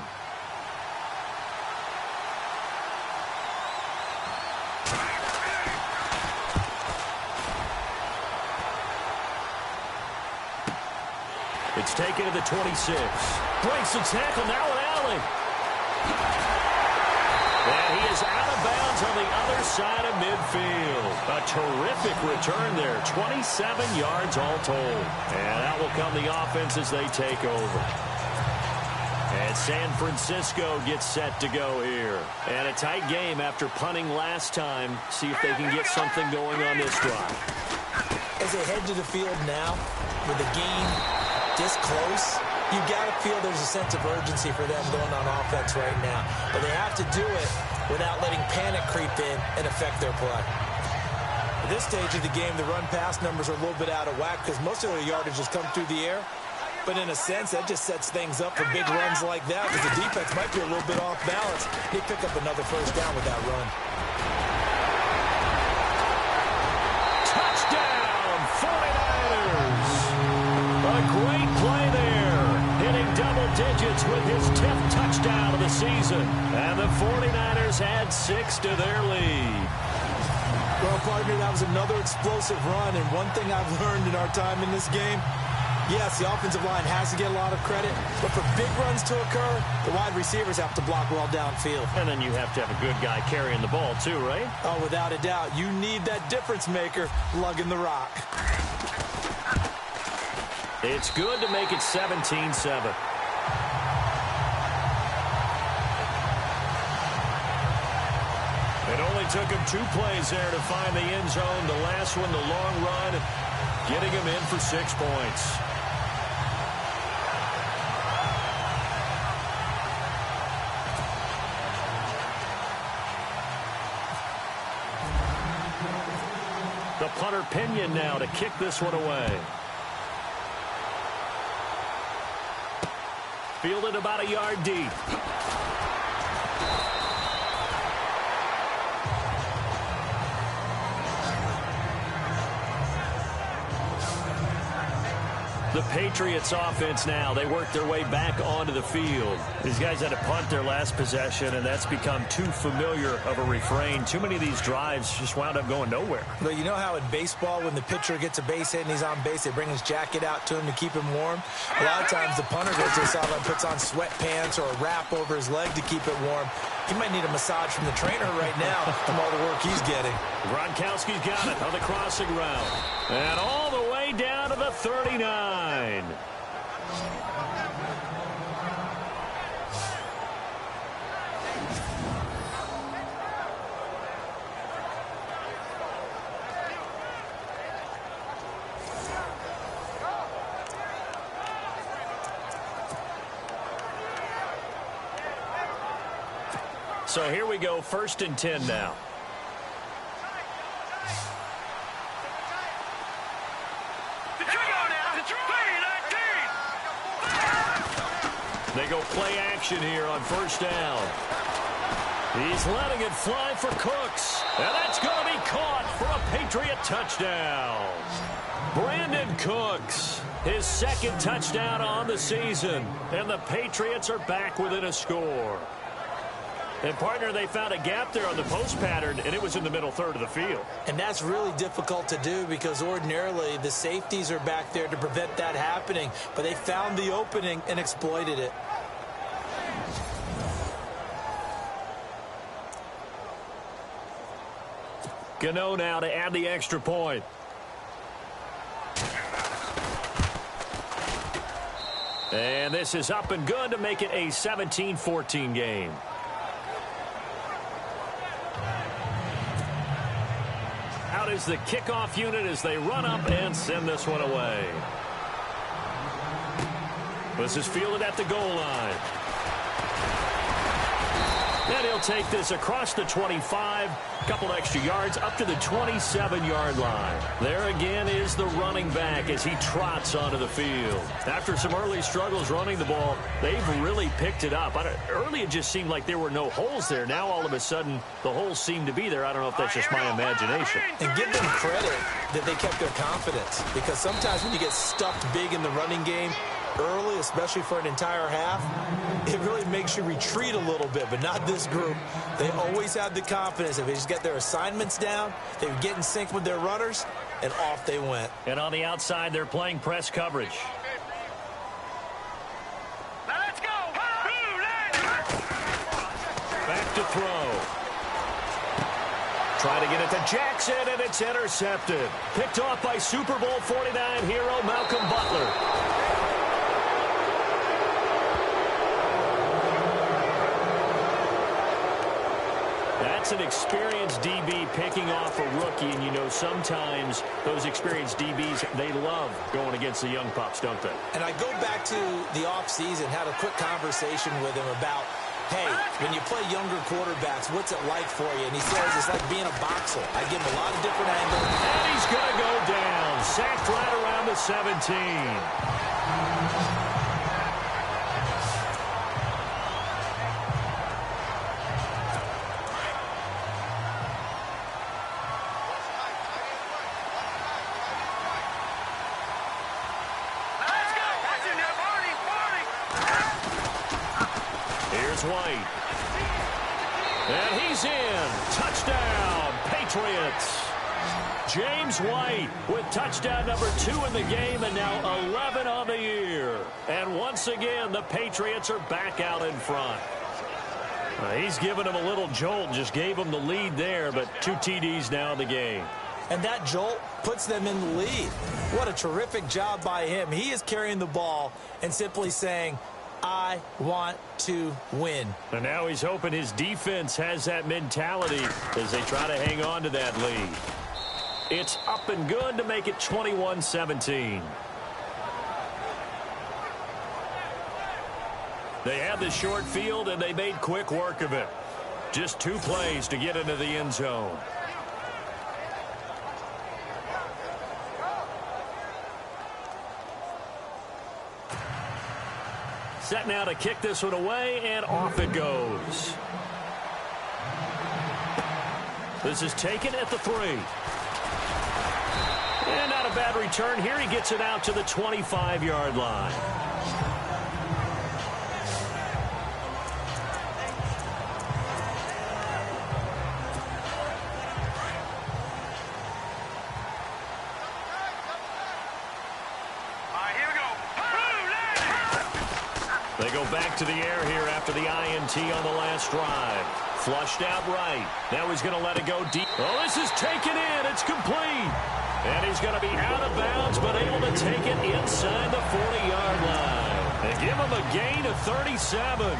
It's taken to the 26. Breaks the tackle, now an alley. And he is out of bounds on the other side of midfield. A terrific return there. 27 yards all told. And out will come the offense as they take over. And San Francisco gets set to go here. And a tight game after punting last time. See if they can get something going on this drive. As they head to the field now, with the game this close, you got to feel there's a sense of urgency for them going on offense right now. But they have to do it without letting panic creep in and affect their play. At this stage of the game, the run-pass numbers are a little bit out of whack because most of their yardage has come through the air. But in a sense, that just sets things up for big runs like that because the defense might be a little bit off balance. They pick up another 1st down with that run. Touchdown, 49ers! A great play there, hitting double digits with his 10th touchdown of the season. And the 49ers add 6 to their lead. Well, partner, that was another explosive run. And one thing I've learned in our time in this game, yes, the offensive line has to get a lot of credit, but for big runs to occur, the wide receivers have to block well downfield. And then you have to have a good guy carrying the ball too, right? Oh, without a doubt. You need that difference maker lugging the rock. It's good to make it 17-7. It only took him 2 plays there to find the end zone. The last one, the long run, getting him in for 6 points. The punter Pinion now to kick this one away. Fielded about a yard deep. The Patriots offense now, they work their way back onto the field. These guys had to punt their last possession, and that's become too familiar of a refrain. Too many of these drives just wound up going nowhere. But you know how in baseball, when the pitcher gets a base hit and he's on base, they bring his jacket out to him to keep him warm? A lot of times the punter goes to the sideline, puts on sweatpants or a wrap over his leg to keep it warm. He might need a massage from the trainer right now from all the work he's getting. Gronkowski's got it on the crossing route. And all the way down to the 39. So here we go, 1st and 10 now. They go play action here on 1st down. He's letting it fly for Cooks. And that's going to be caught for a Patriot touchdown. Brandon Cooks, his second touchdown on the season. And the Patriots are back within a score. And, partner, they found a gap there on the post pattern, and it was in the middle third of the field. And that's really difficult to do because ordinarily the safeties are back there to prevent that happening. But they found the opening and exploited it. Gano now to add the extra point. And this is up and good to make it a 17-14 game. Out is the kickoff unit as they run up and send this one away. This is fielded at the goal line. And he'll take this across the 25, a couple extra yards up to the 27-yard line. There again is the running back as he trots onto the field. After some early struggles running the ball, they've really picked it up. Early it just seemed like there were no holes there. Now all of a sudden the holes seem to be there. I don't know if that's just my imagination. And give them credit that they kept their confidence, because sometimes when you get stuffed big in the running game early, especially for an entire half, it really makes you retreat a little bit, but not this group. They always have the confidence. If they just get their assignments down, they would get in sync with their runners, and off they went. And on the outside, they're playing press coverage. Let's go! Back to throw. Try to get it to Jackson, and it's intercepted. Picked off by Super Bowl 49 hero Malcolm Butler. That's an experienced DB picking off a rookie, and you know sometimes those experienced DBs, they love going against the young pups, don't they? And I go back to the offseason, had a quick conversation with him about, hey, when you play younger quarterbacks, what's it like for you? And he says it's like being a boxer. I give him a lot of different angles. And he's going to go down, sacked right around the 17. White. And he's in. Touchdown, Patriots. James White with touchdown number 2 in the game and now 11 on the year. And once again, the Patriots are back out in front. He's given them a little jolt, just gave them the lead there, but 2 TDs now in the game. And that jolt puts them in the lead. What a terrific job by him. He is carrying the ball and simply saying, I want to win. And now he's hoping his defense has that mentality as they try to hang on to that lead. It's up and good to make it 21-17. They had the short field, and they made quick work of it. Just 2 plays to get into the end zone. Set now to kick this one away, and off it goes. This is taken at the 3. And not a bad return here. He gets it out to the 25-yard line. They go back to the air here after the INT on the last drive. Flushed out right. Now he's going to let it go deep. Oh, this is taken in. It's complete. And he's going to be out of bounds, but able to take it inside the 40-yard line. They give him a gain of 37.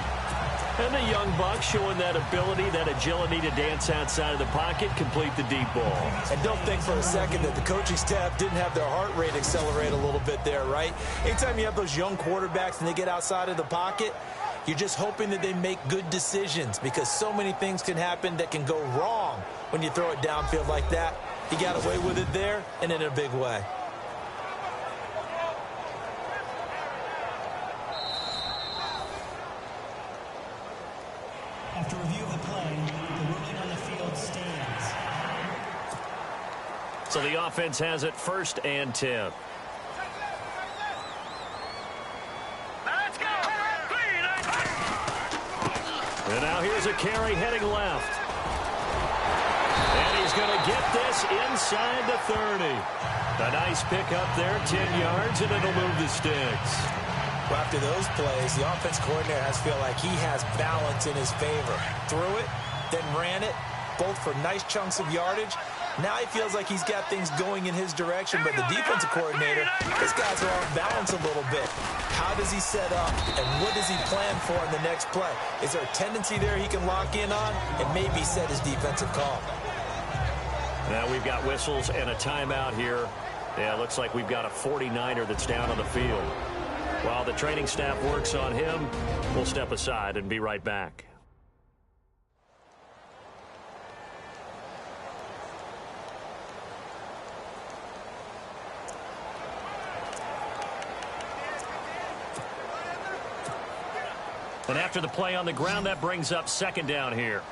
And the young buck showing that ability, that agility to dance outside of the pocket, complete the deep ball. And don't think for a second that the coaching staff didn't have their heart rate accelerate a little bit there, right? Anytime you have those young quarterbacks and they get outside of the pocket, you're just hoping that they make good decisions, because so many things can happen that can go wrong when you throw it downfield like that. He got away with it there and in a big way. After review of the play, the ruling on the field stands. So the offense has it 1st and 10. Let's go. And now here's a carry heading left. And he's going to get this inside the 30. A nice pickup there, 10 yards, and it'll move the sticks. Well, after those plays, the offense coordinator has to feel like he has balance in his favor. Threw it, then ran it, both for nice chunks of yardage. Now he feels like he's got things going in his direction, but the defensive coordinator, his guys are off balance a little bit. How does he set up, and what does he plan for in the next play? Is there a tendency there he can lock in on and maybe set his defensive call? Now we've got whistles and a timeout here. Yeah, it looks like we've got a 49er that's down on the field. While the training staff works on him, we'll step aside and be right back. And after the play on the ground, that brings up 2nd down here.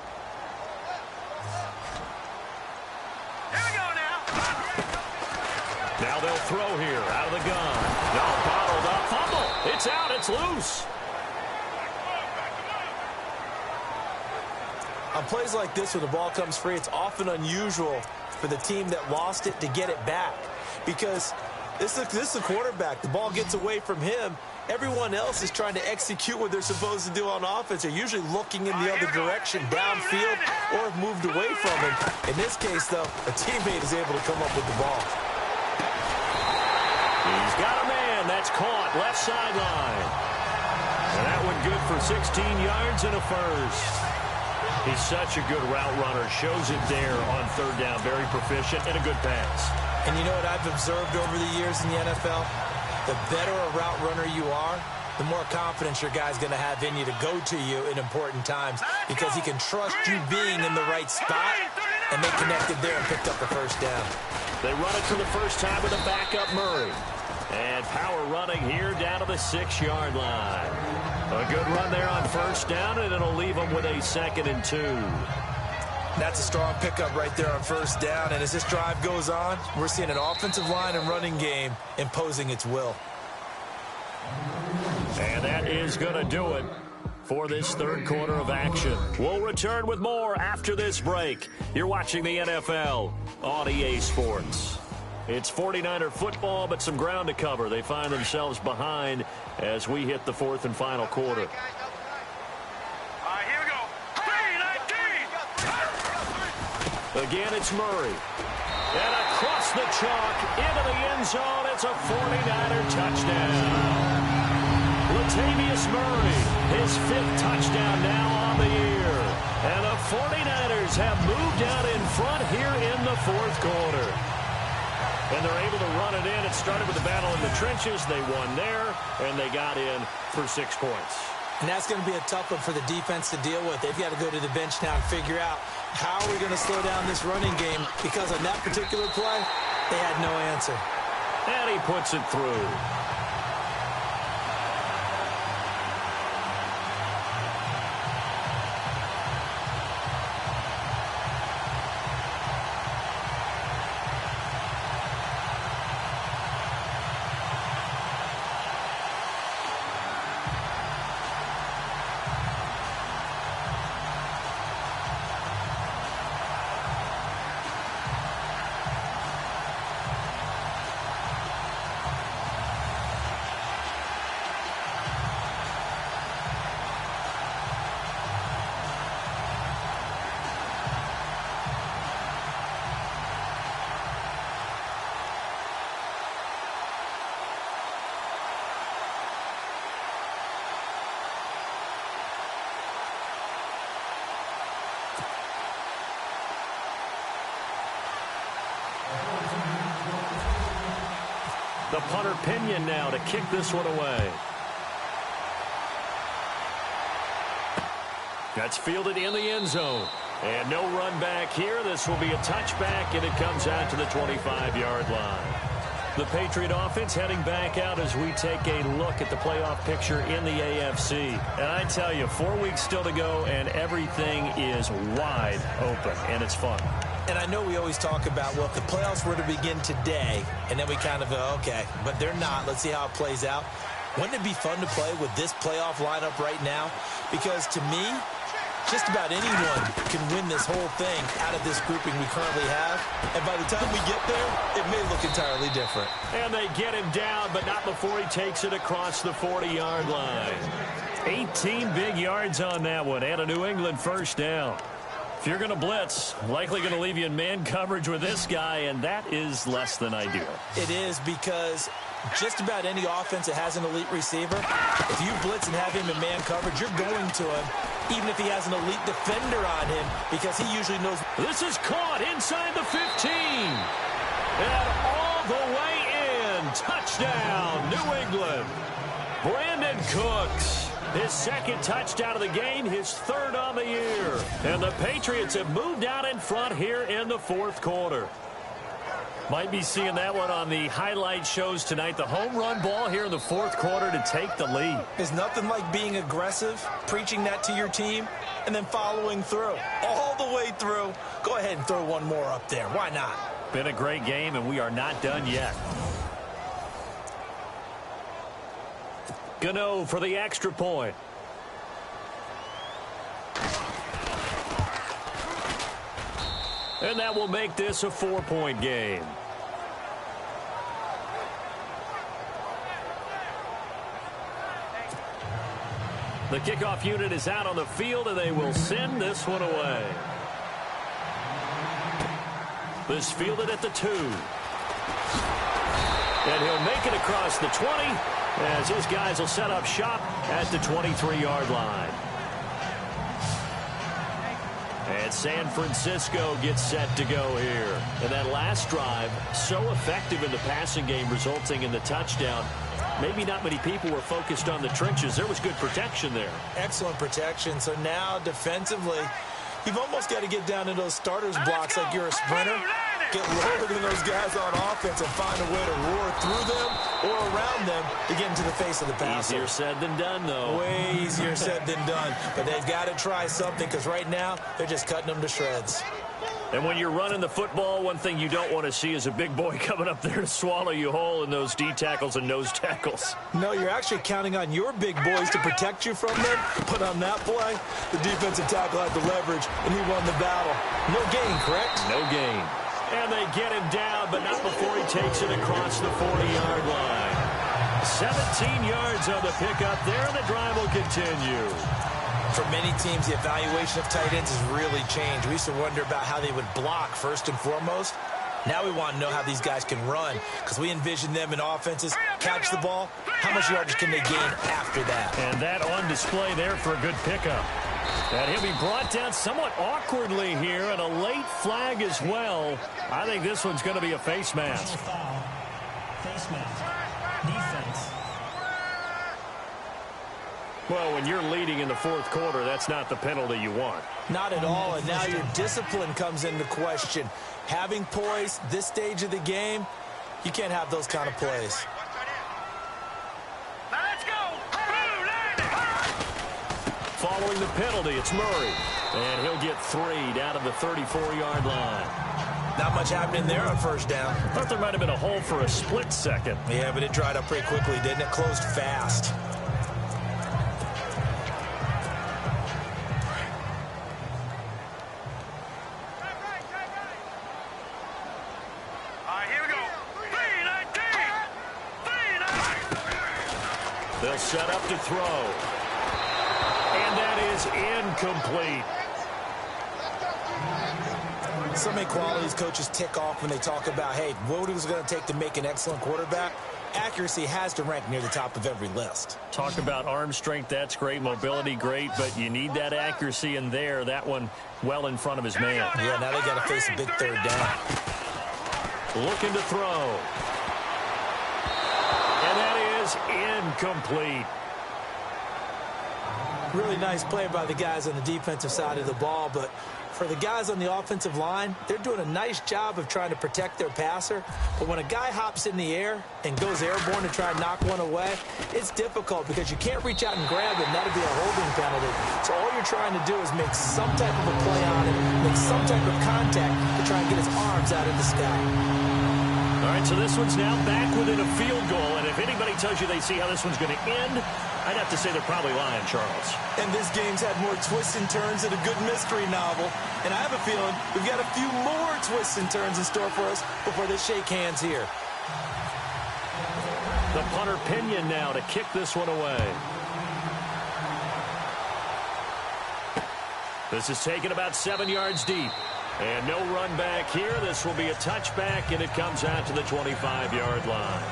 Now they'll throw here out of the gun. No, bottled up. Fumble. It's out. It's loose. On plays like this where the ball comes free, it's often unusual for the team that lost it to get it back. Because this is a quarterback. The ball gets away from him. Everyone else is trying to execute what they're supposed to do on offense. They're usually looking in the other direction, downfield, or have moved away from him. In this case, though, a teammate is able to come up with the ball. He's got a man. That's caught. Left sideline. And that one good for 16 yards and a first. He's such a good route runner. Shows it there on 3rd down. Very proficient and a good pass. And you know what I've observed over the years in the NFL? The better a route runner you are, the more confidence your guy's going to have in you to go to you in important times because he can trust you being in the right spot, and they connected there and picked up the 1st down. They run it for the first time with a backup Murray. And power running here down to the 6-yard line. A good run there on 1st down, and it'll leave them with a 2nd and 2. That's a strong pickup right there on 1st down. And as this drive goes on, we're seeing an offensive line and running game imposing its will. And that is going to do it for this 3rd quarter of action. We'll return with more after this break. You're watching the NFL on EA Sports. It's 49er football, but some ground to cover. They find themselves behind as we hit the 4th and final quarter. Again, it's Murray. And across the chalk into the end zone. It's a 49er touchdown. Latavius Murray, his 5th touchdown now on the year. And the 49ers have moved out in front here in the 4th quarter. And they're able to run it in. It started with the battle in the trenches. They won there, and they got in for 6 points. And that's going to be a tough one for the defense to deal with. They've got to go to the bench now and figure out how are we going to slow down this running game, because on that particular play, they had no answer. And he puts it through. The punter Pinion now to kick this one away. That's fielded in the end zone. And no run back here. This will be a touchback, and it comes out to the 25-yard line. The Patriot offense heading back out as we take a look at the playoff picture in the AFC. And I tell you, 4 weeks still to go, and everything is wide open, and it's fun. And I know we always talk about, well, if the playoffs were to begin today, and then we kind of go, okay, but they're not. Let's see how it plays out. Wouldn't it be fun to play with this playoff lineup right now? Because to me, just about anyone can win this whole thing out of this grouping we currently have. And by the time we get there, it may look entirely different. And they get him down, but not before he takes it across the 40-yard line. 18 big yards on that one, and a New England first down. If you're going to blitz, likely going to leave you in man coverage with this guy, and that is less than ideal. It is, because just about any offense that has an elite receiver, if you blitz and have him in man coverage, you're going to him, even if he has an elite defender on him, because he usually knows. This is caught inside the 15. And all the way in. Touchdown, New England. Brandon Cooks. His second touchdown of the game, his third on the year. And the Patriots have moved out in front here in the fourth quarter. Might be seeing that one on the highlight shows tonight. The home run ball here in the fourth quarter to take the lead. There's nothing like being aggressive, preaching that to your team, and then following through. All the way through. Go ahead and throw one more up there. Why not? Been a great game, and we are not done yet. Gano for the extra point. And that will make this a 4-point game. The kickoff unit is out on the field, and they will send this one away. This fielded at the 2. And he'll make it across the 20, as his guys will set up shop at the 23-yard line. And San Francisco gets set to go here. And that last drive, so effective in the passing game, resulting in the touchdown. Maybe not many people were focused on the trenches. There was good protection there. Excellent protection. So now, defensively, you've almost got to get down in those starters blocks like you're a sprinter. Get lower than those guys on offense and find a way to roar through them or around them to get into the face of the passer. Easier said than done, though. Way easier said than done. But they've got to try something, because right now they're just cutting them to shreds. And when you're running the football, one thing you don't want to see is a big boy coming up there to swallow you whole in those D tackles and nose tackles. No, you're actually counting on your big boys to protect you from them. But on that play, the defensive tackle had the leverage, and he won the battle. No gain, correct? No gain. And they get him down, but not before he takes it across the 40-yard line. 17 yards on the pickup there, and the drive will continue. For many teams, the evaluation of tight ends has really changed. We used to wonder about how they would block first and foremost. Now we want to know how these guys can run, because we envision them in offenses catch the ball. How much yardage can they gain after that? And that on display there for a good pickup. And he'll be brought down somewhat awkwardly here, and a late flag as well. I think this one's going to be a face mask. Foul. Face mask. Defense. Well, when you're leading in the fourth quarter, that's not the penalty you want. Not at all, and now your discipline comes into question. Having poise this stage of the game, you can't have those kind of plays. Following the penalty, it's Murray. And he'll get 3 down to the 34-yard line. Not much happening there on first down. Thought there might have been a hole for a split second. Yeah, but it dried up pretty quickly, didn't it? Closed fast. They'll set up to throw. And that is incomplete. So many qualities coaches tick off when they talk about, hey, what is it going to take to make an excellent quarterback? Accuracy has to rank near the top of every list. Talk about arm strength, that's great. Mobility, great. But you need that accuracy in there. That one well in front of his man. Yeah, now they got to face a big third down. Looking to throw. And that is incomplete. Really nice play by the guys on the defensive side of the ball, but for the guys on the offensive line, they're doing a nice job of trying to protect their passer. But when a guy hops in the air and goes airborne to try and knock one away, it's difficult because you can't reach out and grab him. That'd be a holding penalty. So all you're trying to do is make some type of a play on him, make some type of contact to try and get his arms out of the sky. All right, so this one's now back within a field goal, and if anybody tells you they see how this one's going to end, I'd have to say they're probably lying, Charles. And this game's had more twists and turns than a good mystery novel. And I have a feeling we've got a few more twists and turns in store for us before they shake hands here. The punter Pinion now to kick this one away. This is taken about 7 yards deep. And no run back here. This will be a touchback, and it comes out to the 25-yard line.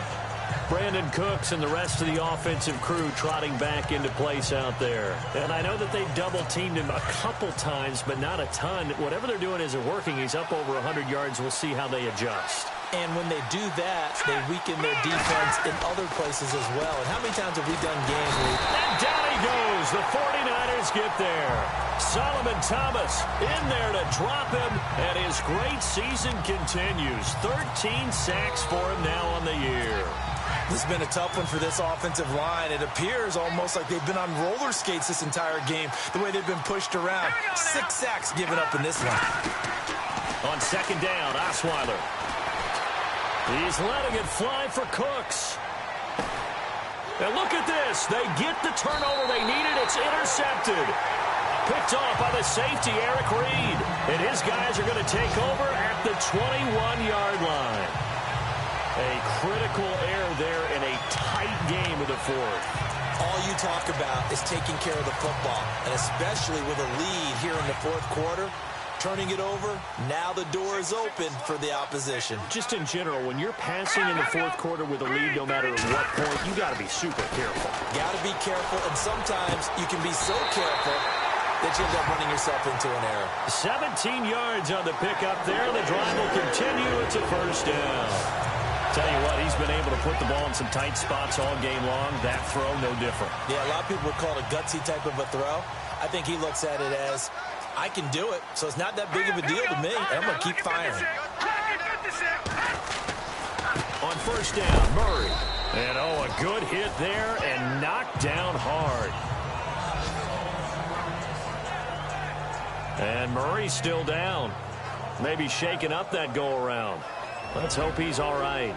Brandon Cooks and the rest of the offensive crew trotting back into place out there. And I know that they double-teamed him a couple times, but not a ton. Whatever they're doing isn't working. He's up over 100 yards. We'll see how they adjust. And when they do that, they weaken their defense in other places as well. And how many times have we done games where... And down he goes. The 49ers get there. Solomon Thomas in there to drop him, and his great season continues. 13 sacks for him now on the year. This has been a tough one for this offensive line. It appears almost like they've been on roller skates this entire game, the way they've been pushed around. 6 sacks given up in this one. On second down, Osweiler. He's letting it fly for Cooks. And look at this. They get the turnover they needed. It's intercepted. Picked off by the safety, Eric Reed. And his guys are going to take over at the 21-yard line. A critical error there in a tight game of the fourth. All you talk about is taking care of the football, and especially with a lead here in the fourth quarter. Turning it over, now the door is open for the opposition. Just in general, when you're passing in the fourth quarter with a lead, no matter at what point, you got to be super careful. Got to be careful, and sometimes you can be so careful that you end up running yourself into an error. 17 yards on the pickup there. The drive will continue. It's a first down. Tell you what, he's been able to put the ball in some tight spots all game long. That throw, no different. Yeah, a lot of people would call it a gutsy type of a throw. I think he looks at it as, I can do it, so it's not that big of a deal to me, and I'm going to keep firing. On first down, Murray. And, a good hit there and knocked down hard. And Murray's still down. Maybe shaking up that go-around. Let's hope he's all right.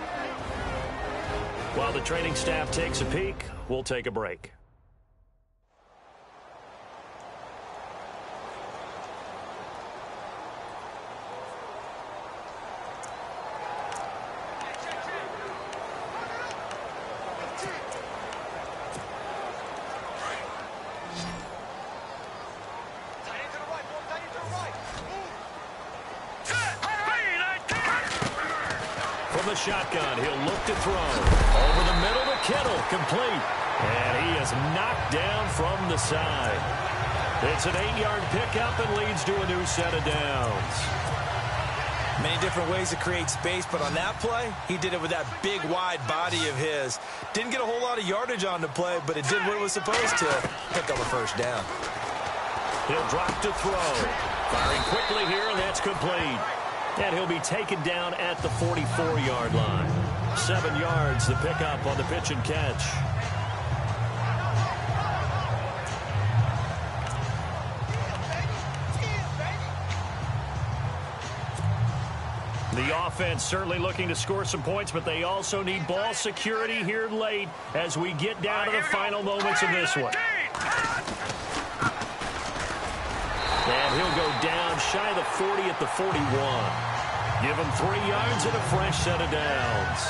While the training staff takes a peek, we'll take a break. Shotgun, he'll look to throw. Over the middle to Kittle, complete. And he is knocked down from the side. It's an 8-yard pickup and leads to a new set of downs. Many different ways to create space, but on that play, he did it with that big, wide body of his. Didn't get a whole lot of yardage on the play, but it did what it was supposed to. Pick up a first down. He'll drop to throw. Firing quickly here, and that's complete. And he'll be taken down at the 44-yard line. 7 yards, the pickup on the pitch and catch. The offense certainly looking to score some points, but they also need ball security here late as we get down to the final moments of this one. And he'll go down shy of the 40 at the 41. Give him 3 yards and a fresh set of downs.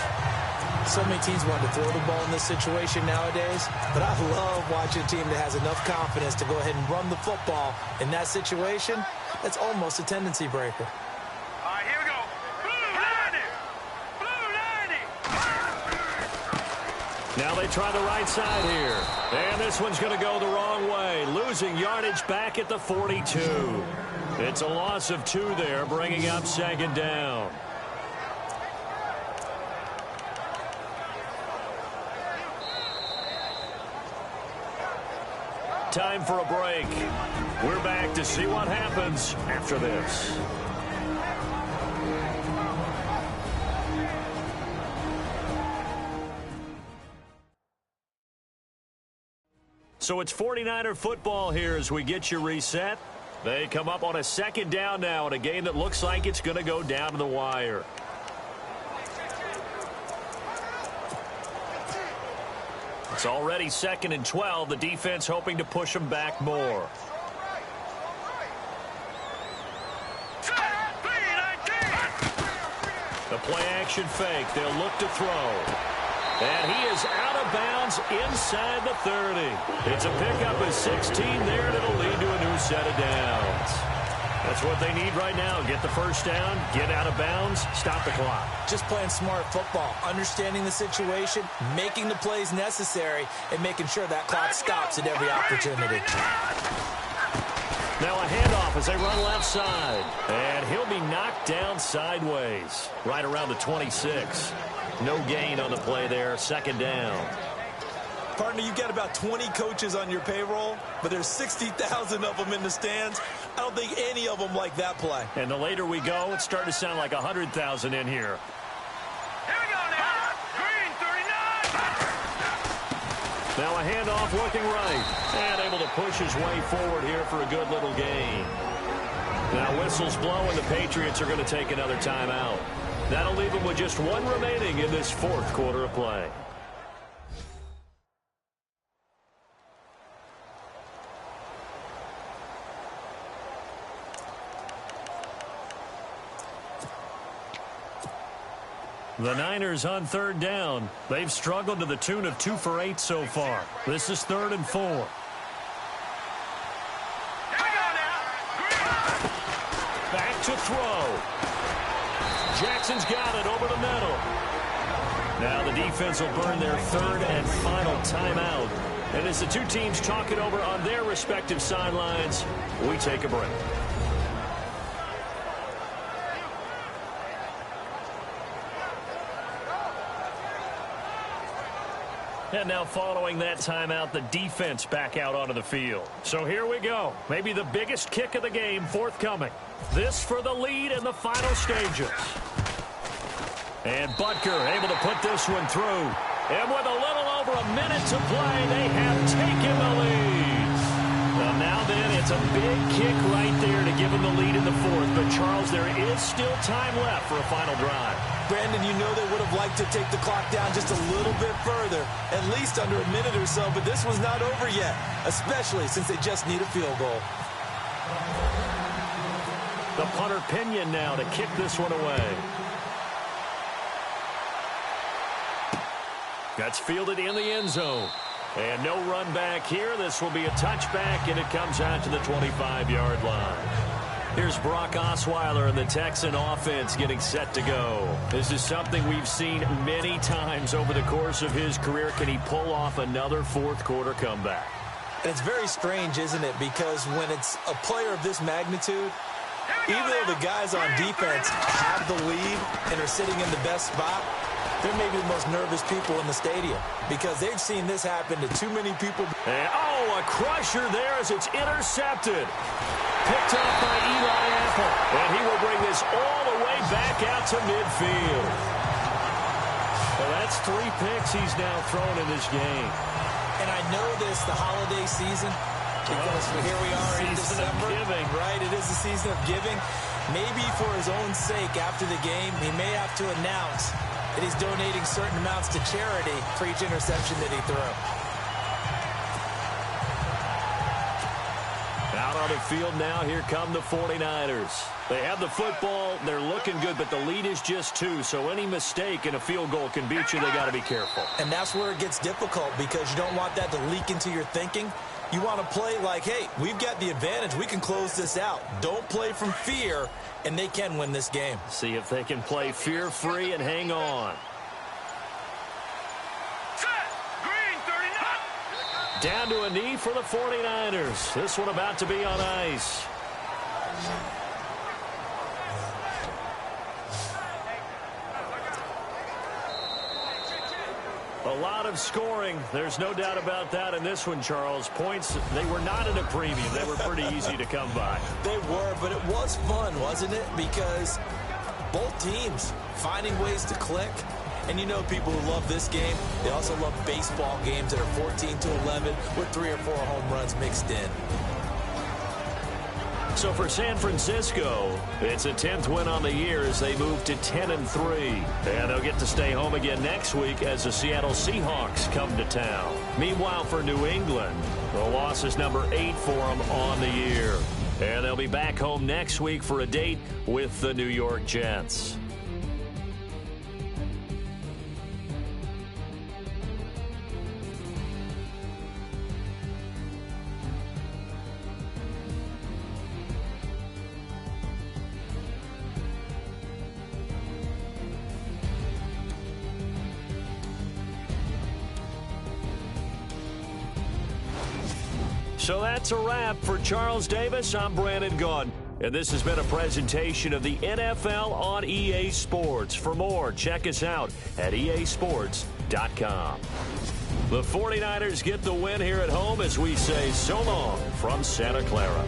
So many teams want to throw the ball in this situation nowadays, but I love watching a team that has enough confidence to go ahead and run the football. In that situation, that's almost a tendency breaker. All right, here we go. Blue 90. Now they try the right side here. And this one's going to go the wrong way. Losing yardage back at the 42. It's a loss of 2 there, bringing up second down. Time for a break. We're back to see what happens after this. So it's 49er football here as we get you reset. They come up on a second down now in a game that looks like it's going to go down to the wire. It's already 2nd and 12. The defense hoping to push them back more. The play-action fake. They'll look to throw. And he is out of bounds inside the 30. It's a pickup of 16 there, and it'll lead to a new set of downs. That's what they need right now. Get the first down, get out of bounds, stop the clock. Just playing smart football, understanding the situation, making the plays necessary, and making sure that clock stops at every opportunity. Now a handoff as they run left side. And he'll be knocked down sideways, right around the 26. No gain on the play there, 2nd down. Partner, you've got about 20 coaches on your payroll, but there's 60,000 of them in the stands. I don't think any of them like that play. And the later we go, it's starting to sound like 100,000 in here. Here we go now. Green 39. Now a handoff looking right. And able to push his way forward here for a good little gain. Now whistles blow, and the Patriots are going to take another timeout. That'll leave them with just one remaining in this 4th quarter of play. The Niners on 3rd down. They've struggled to the tune of 2 for 8 so far. This is 3rd and 4. Here we go now. Back to throw. Jackson's got it over the middle. Now the defense will burn their 3rd and final timeout. And as the two teams talk it over on their respective sidelines, we take a break. And now following that timeout, the defense back out onto the field. So here we go. Maybe the biggest kick of the game forthcoming. This for the lead in the final stages. And Butker able to put this one through. And with a little over a minute to play, they have taken the lead. Well, now then, it's a big kick right there to give them the lead in the 4th. But, Charles, there is still time left for a final drive. Brandon, you know they would have liked to take the clock down just a little bit further, at least under a minute or so, but this was not over yet, especially since they just need a field goal. The punter Pinion now to kick this one away. That's fielded in the end zone. And no run back here. This will be a touchback, and it comes out to the 25-yard line. Here's Brock Osweiler and the Texan offense getting set to go. This is something we've seen many times over the course of his career. Can he pull off another 4th quarter comeback? And it's very strange, isn't it? Because when it's a player of this magnitude, even though the guys on defense have the lead and are sitting in the best spot, they're maybe the most nervous people in the stadium because they've seen this happen to too many people. And, a crusher there as it's intercepted. Picked up by Eli Apple. And he will bring this all the way back out to midfield. Well, that's 3 picks he's now thrown in this game. And I know this, the holiday season, because here we are in December. Right, it is the season of giving. Maybe for his own sake after the game, he may have to announce that he's donating certain amounts to charity for each interception that he threw. Out on the field now, here come the 49ers. They have the football, they're looking good, but the lead is just 2, so any mistake in a field goal can beat you. They got to be careful. And that's where it gets difficult because you don't want that to leak into your thinking. You want to play like, hey, we've got the advantage. We can close this out. Don't play from fear, and they can win this game. See if they can play fear-free and hang on. Down to a knee for the 49ers. This one about to be on ice. A lot of scoring. There's no doubt about that in this one, Charles. Points, they were not at a premium. They were pretty easy to come by. They were, but it was fun, wasn't it? Because both teams finding ways to click. And you know people who love this game, they also love baseball games that are 14-11 with 3 or 4 home runs mixed in. So for San Francisco, it's a 10th win on the year as they move to 10-3. And they'll get to stay home again next week as the Seattle Seahawks come to town. Meanwhile, for New England, the loss is number 8 for them on the year. And they'll be back home next week for a date with the New York Jets. So that's a wrap. For Charles Davis, I'm Brandon Gunn. And this has been a presentation of the NFL on EA Sports. For more, check us out at easports.com. The 49ers get the win here at home as we say so long from Santa Clara.